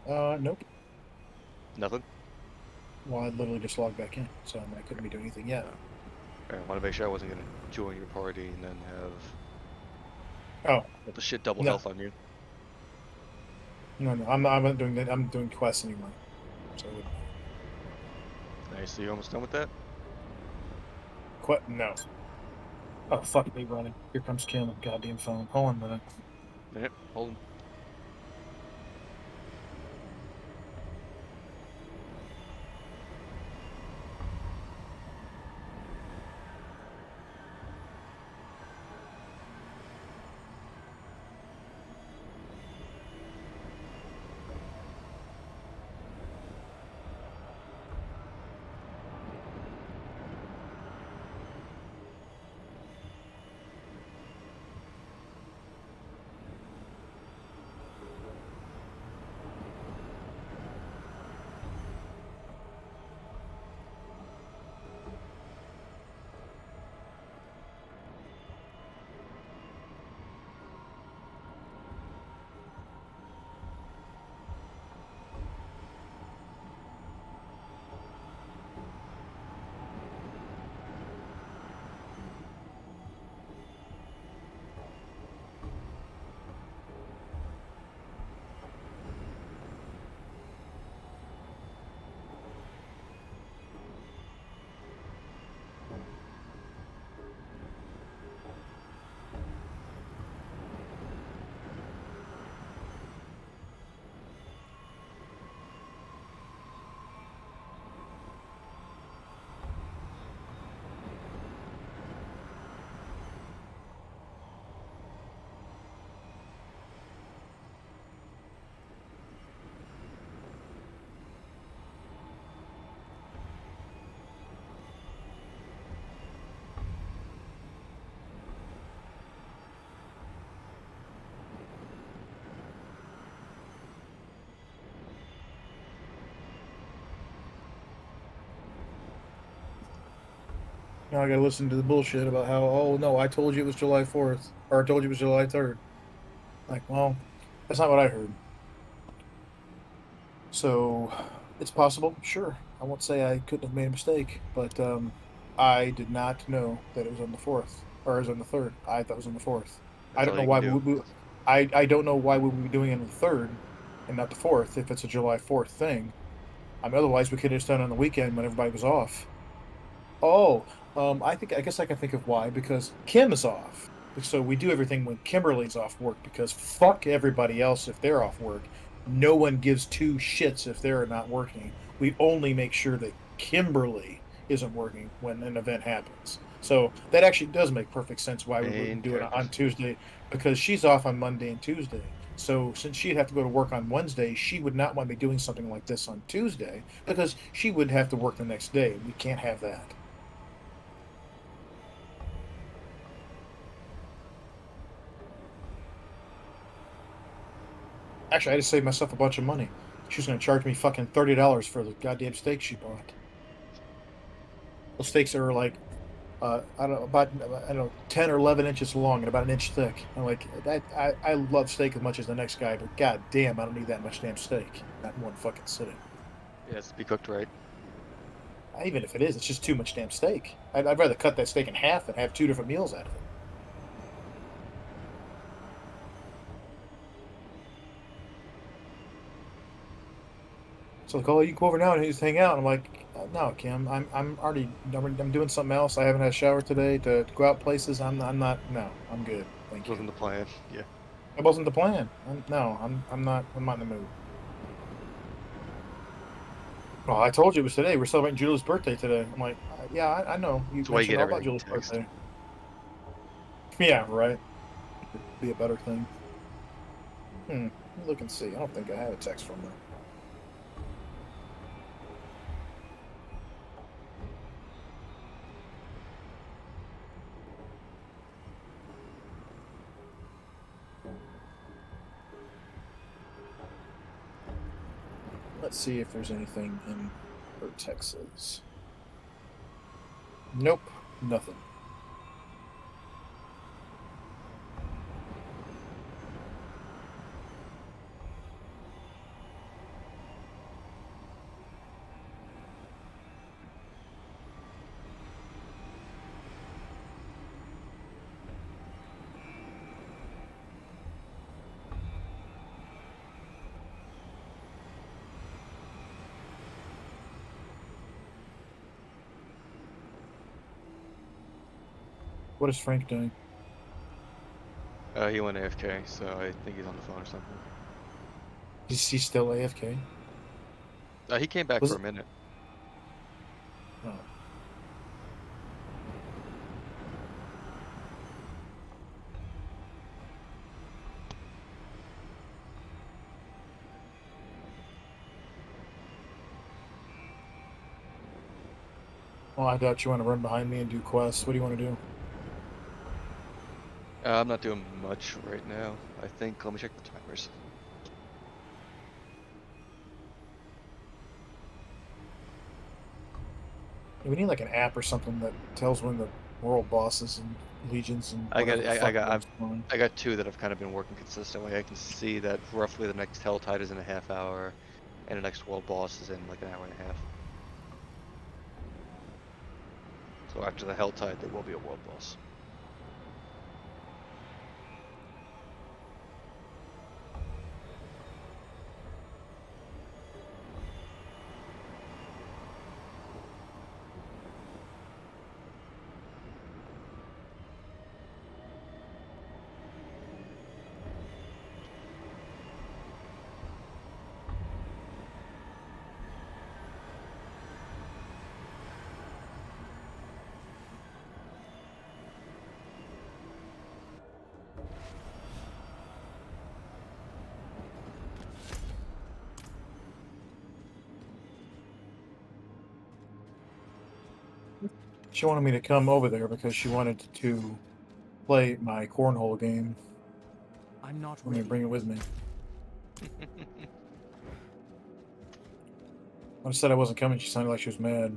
Nope. Nothing. Well, I literally just logged back in, so I couldn't be doing anything yet. Oh. I want to make sure I wasn't gonna join your party and then have Oh, all the shit double no. health on you. No, no, I'm not doing that. I'm doing quests anymore. So, Nice. So you almost done with that? no. Oh, fuck me running. Here comes Kim on the goddamn phone. Hold on a minute. Yep. Hold on. Now I gotta listen to the bullshit about how, oh no, I told you it was July 4th, or I told you it was July 3rd. Like, well, that's not what I heard. So, it's possible, sure. I won't say I couldn't have made a mistake, but I did not know that it was on the 4th, or it was on the 3rd. I thought it was on the 4th. I That's don't all know you can why do. I don't know why we would be doing it on the 3rd and not the 4th if it's a July 4th thing. I mean, otherwise, we could have just done it on the weekend when everybody was off. Oh, I guess I can think of why, because Kim is off. So we do everything when Kimberly's off work, because fuck everybody else if they're off work. No one gives two shits if they're not working. We only make sure that Kimberly isn't working when an event happens. So that actually does make perfect sense why we Main wouldn't do it characters. on Tuesday, because she's off on Monday and Tuesday. So since she'd have to go to work on Wednesday, she would not want me doing something like this on Tuesday because she would have to work the next day. We can't have that. Actually, I just saved myself a bunch of money. She was going to charge me fucking $30 for the goddamn steak she bought. Those steaks are like, I don't know, about I don't know, 10 or 11 inches long and about an inch thick. I'm like, I love steak as much as the next guy, but god damn, I don't need that much damn steak. Not in one fucking sitting. It has to be cooked right. Even if it is, it's just too much damn steak. I'd rather cut that steak in half and have two different meals out of it. So like, oh, you can go over now and just hang out. I'm like, no, Kim, I'm doing something else. I haven't had a shower today to go out places. I'm not. No, I'm good. Thank you. Wasn't the plan. Yeah. That wasn't the plan. No, I'm not in the mood. Well, I told you it was today. We're celebrating Julie's birthday today. I'm like, yeah, I know. You That's why you mentioned get all about everything Julie's text. birthday. Yeah, right. Could be a better thing. Let me look and see. I don't think I have a text from her. Let's see if there's anything in her texts. Nope, nothing. What is Frank doing? He went AFK, so I think he's on the phone or something. Is he still AFK? He came back Was for it- a minute. Oh. Well, I doubt you want to run behind me and do quests. What do you want to do? I'm not doing much right now. I think. Let me check the timers. We need like an app or something that tells when the world bosses and legions and I got. whatever the I fuck got. is going on. I got two that have kind of been working consistently. I can see that roughly the next Helltide is in a half hour, and the next world boss is in like an hour and a half. So after the Helltide, there will be a world boss. She wanted me to come over there because she wanted to play my cornhole game. I'm not I'm gonna ready. bring it with me. When I said I wasn't coming, she sounded like she was mad.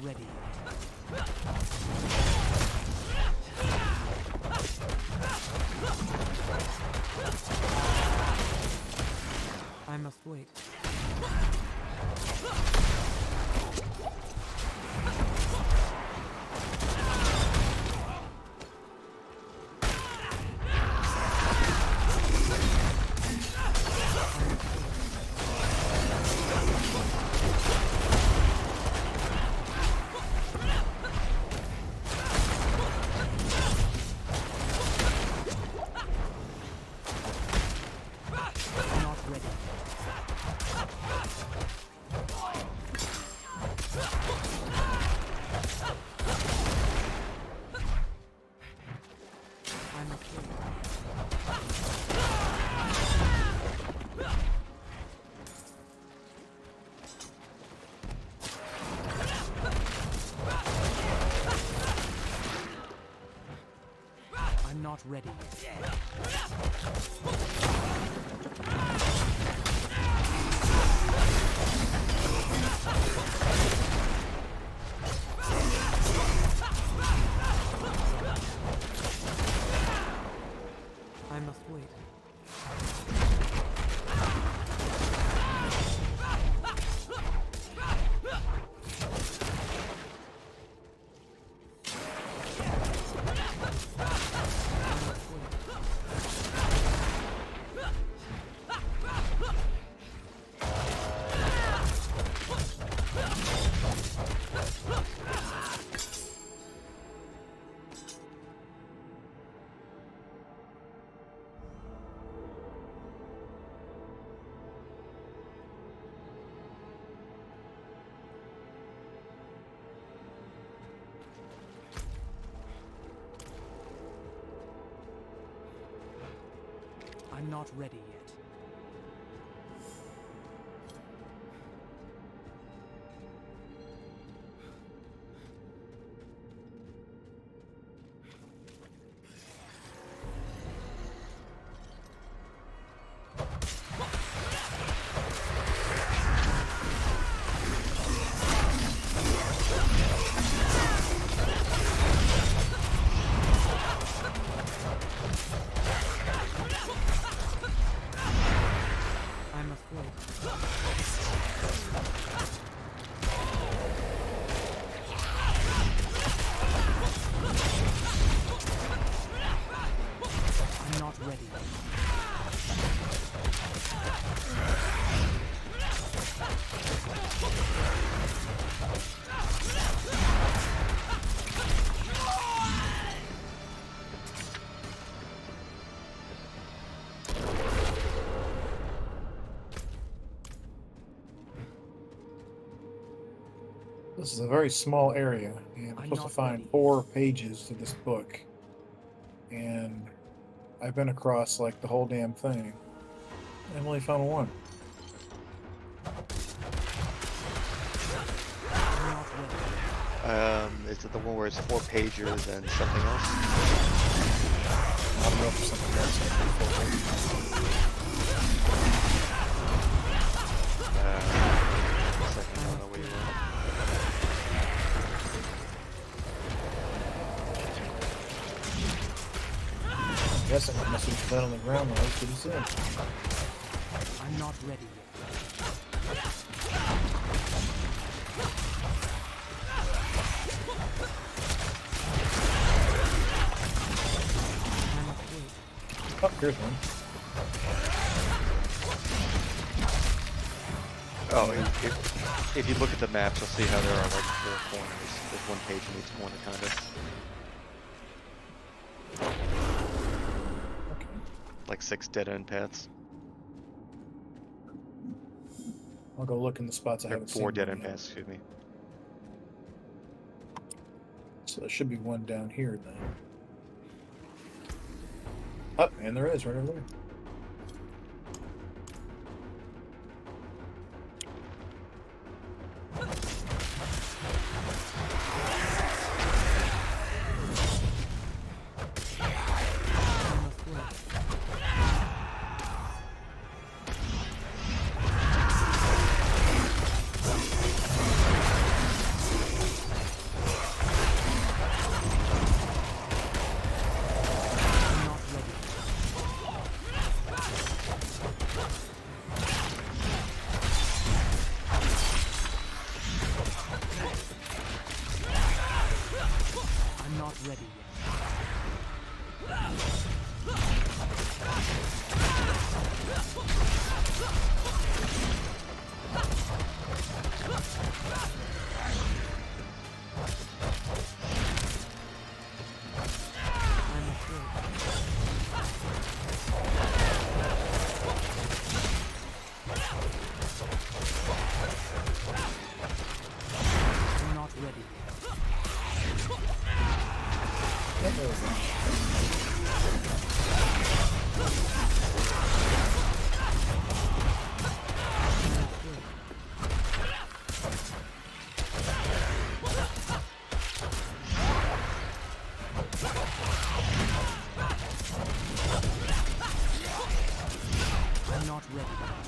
ready. I must wait. I'm not ready. I must wait. I'm not ready yet. I must wait. I'm not ready yet. I must wait. I'm not ready. This is a very small area, and I'm I'm supposed to not find ready. 4 pages to this book. And I've been across like the whole damn thing. I've only found 1. I'm not ready. Is it the one where it's 4 pages and something else? I don't know if there's something else. Like 4 pages. One second, I don't know where you were. I'm guessing I must have been on the ground when I was pretty soon. I'm not ready yet. I must wait. Oh, here's one. Oh, if you look at the maps, you'll see how there are like 4 corners. There's 1 page in each corner, kind of. Okay. Like 6 dead-end paths. I'll go look in the spots I Or haven't seen. 4 dead-end yet. paths, excuse me. So there should be one down here then. Oh, and there is right over there. I must wait. not ready yet. I'm not ready yet. I'm not ready yet.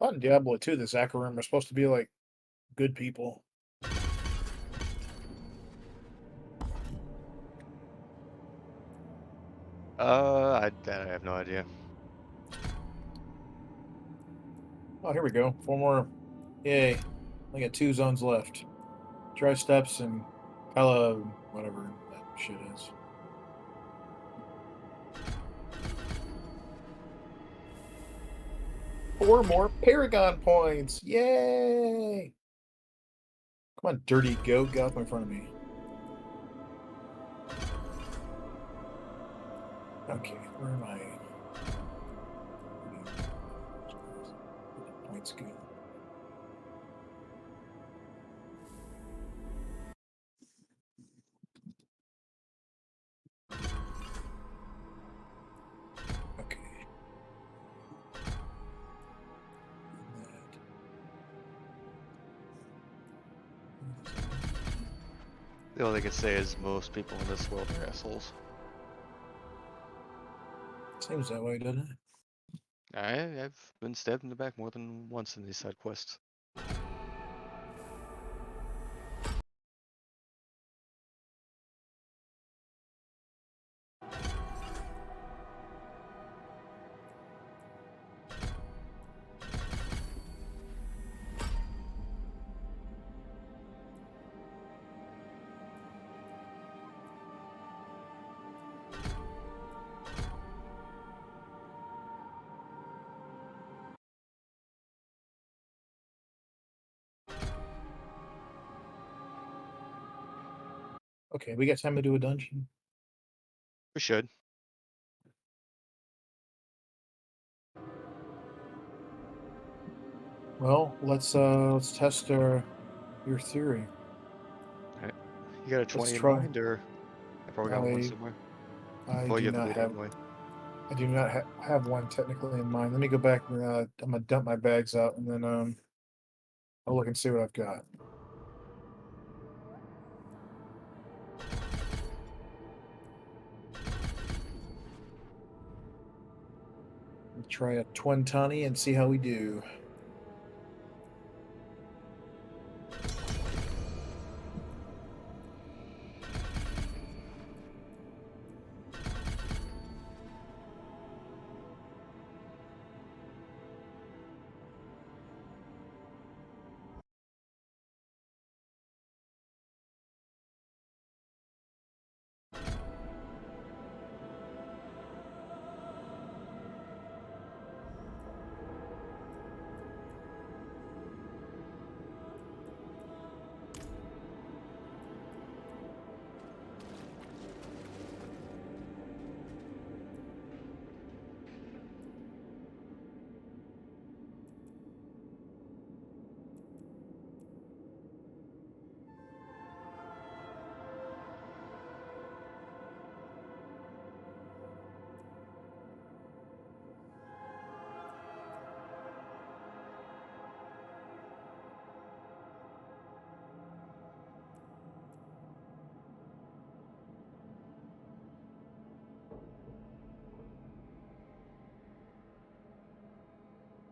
On Diablo 2, the Zakarim are supposed to be like good people. I have no idea. Oh, here we go. 4 more. Yay. I got 2 zones left. Dry steps and whatever that shit is. Four more Paragon points. Yay! Come on, dirty goat. Get off in front of me. Okay, where am I? Points good. Okay. The only thing I can say is most people in this world are assholes. Seems that way, doesn't it? I've been stabbed in the back more than once in these side quests. Okay, we got time to do a dungeon. We should. Well, let's test your theory. You got a 20 in try. mind, or I probably got one somewhere. I Well, do you have to not wait have. anyway. I do not have one technically in mind. Let me go back and I'm gonna dump my bags out and then I'll look and see what I've got. Try a twin tawny and see how we do.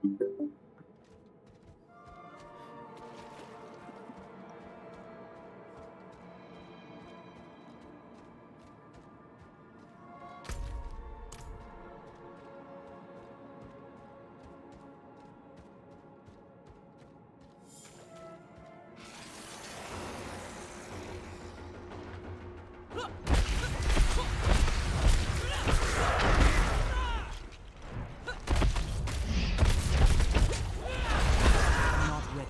I'm not ready.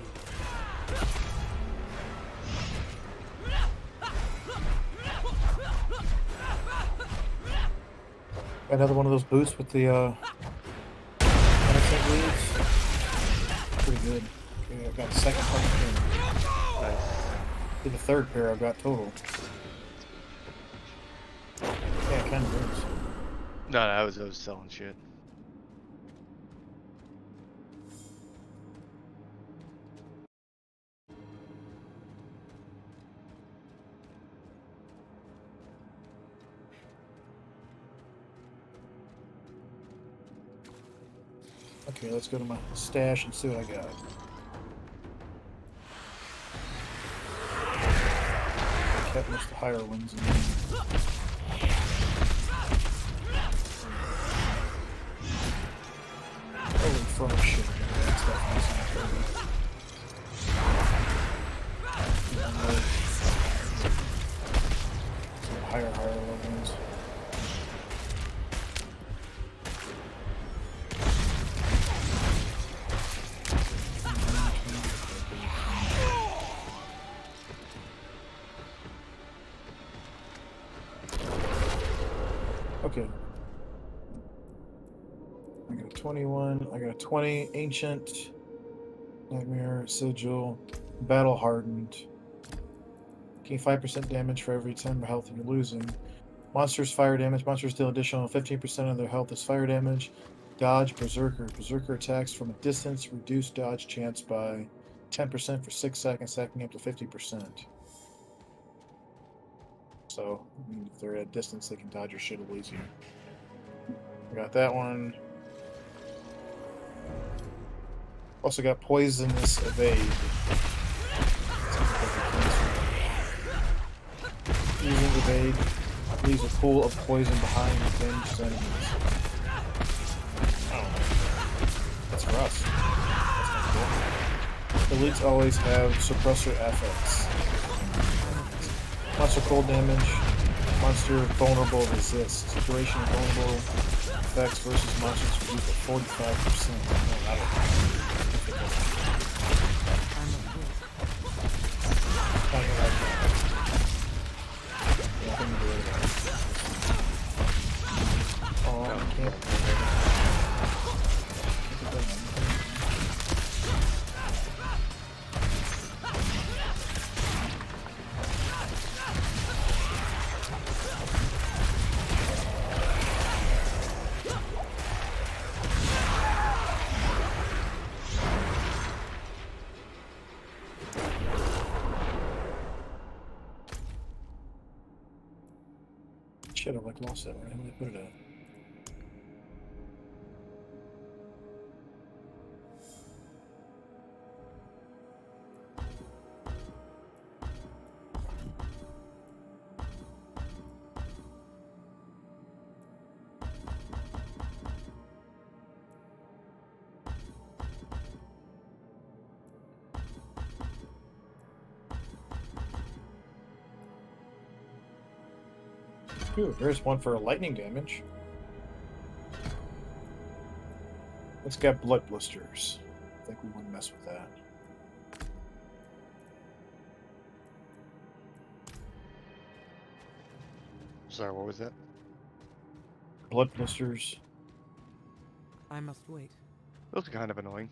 Another one of those boosts with the innocent bleeds. Pretty good. Okay, I've got a second fucking pair. Nice. The third pair I've got total. Yeah, it kind of is. No, I was selling shit. Okay, let's go to my stash and see what I got. I kept most of the higher ones. Holy fuck shit, I got that stuff missing. Some higher level ones. Okay. I got a 21, I got a 20, Ancient, Nightmare, Sigil, Battle Hardened. Gain 5% damage for every 10 health you're losing. Monsters fire damage. Monsters deal additional 15% of their health as fire damage. Dodge, Berserker. Berserker attacks from a distance, reduce dodge chance by 10% for 6 seconds, stacking up to 50%. So, I mean, if they're at a distance, they can dodge your shit a little easier. I got that one. Also got Poisonous Evade. Using Evade leaves a pool of poison behind damaged enemies. Oh, that's Rust. That's not good. Elites always have suppressor affects. Monster cold damage. Monster vulnerable resist. Duration of vulnerable effects versus monsters reduced by 45%. I'm not ready. Not gonna like that. Nothing to do with it. Oh, I can't. Shit, I like lost that one. How did I put it at? Ooh, there's one for lightning damage. It's got blood blisters. I think we wouldn't mess with that. Sorry, what was that? Blood blisters. I must wait. Those are kind of annoying.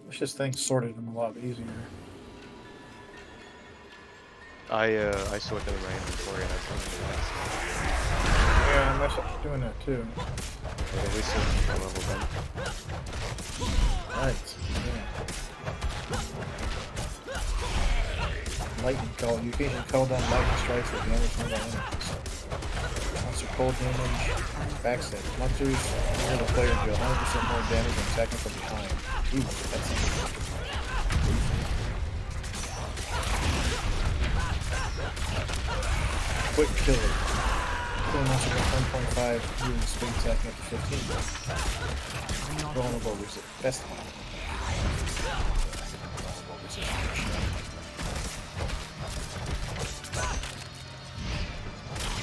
It's just things sorted them a lot easier. I sort them in my inventory and I put them in that. Yeah, I messed up doing that too. But at least it's a level then. Right. Yeah. Lightning call. You can call down lightning strikes with damage from enemies. Monster cold damage, backstab. Monsters near the player deal 100% more damage when attacking from behind. Ooh, that's interesting. Quick killer. Killing monsters at 1.5, moving speed attacking up to 15. I'm not Vulnerable resist. That's the one. Vulnerable resist.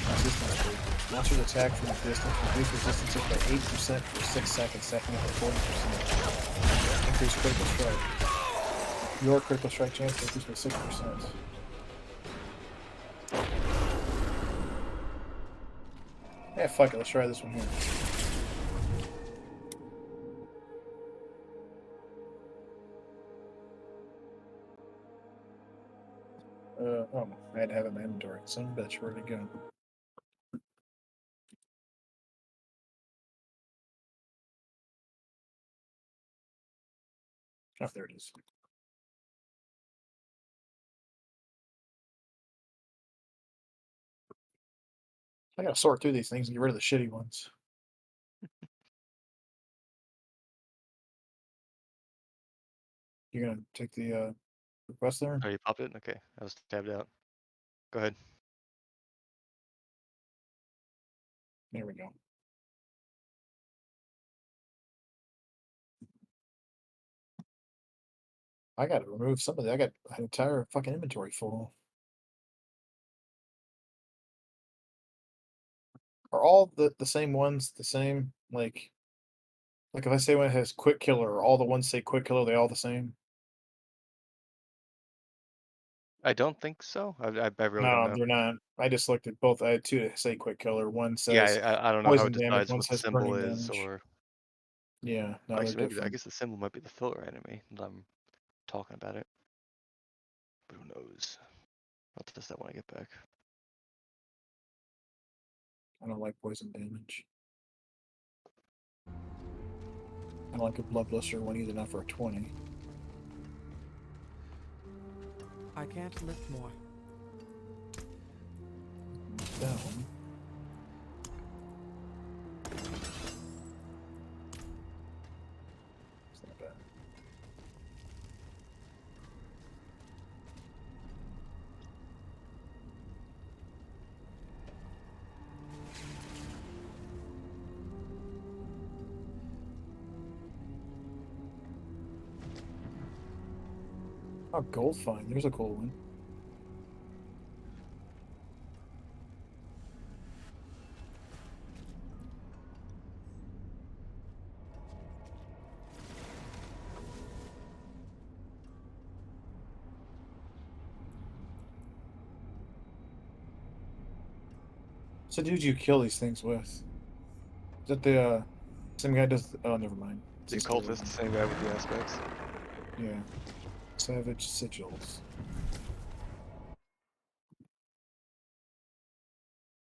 Resistance rate. Monsters attack from a distance. Reduce resistance by 8% for 6 seconds, stacking up to 40%. Increase critical strike. Your critical strike chance increased by 6%. Yeah, fuck it. Let's try this one here. Oh, I had to have it in my inventory. Son of a bitch, where'd it go? Oh, there it is. I gotta sort through these things and get rid of the shitty ones. You're gonna take the request there? Oh, you popped it? Okay, I was tabbed out. Go ahead. There we go. I gotta remove some of that. I got an entire fucking inventory full. Are all the same ones the same? Like if I say one has quick killer, or all the ones say quick killer, they all the same? I don't think so. I really don't No, know. they're not. I just looked at both. I had two that say quick killer. One Yeah, says I don't know how it poison damage, decides one what the says symbol burning is, damage. or Yeah, no, they're actually maybe I different. guess the symbol might be the filler enemy. And I'm talking about it, but who knows? I'll test that when I get back. I don't like poison damage. I don't like a blood blister one either, not for a 20. I can't lift more. Down. It's not bad. Oh, gold find. There's a cool one. So, dude, you kill these things with? Is that the same guy does? Oh, never mind. It's The this other cultist, one. same guy with the aspects. Yeah. Savage sigils.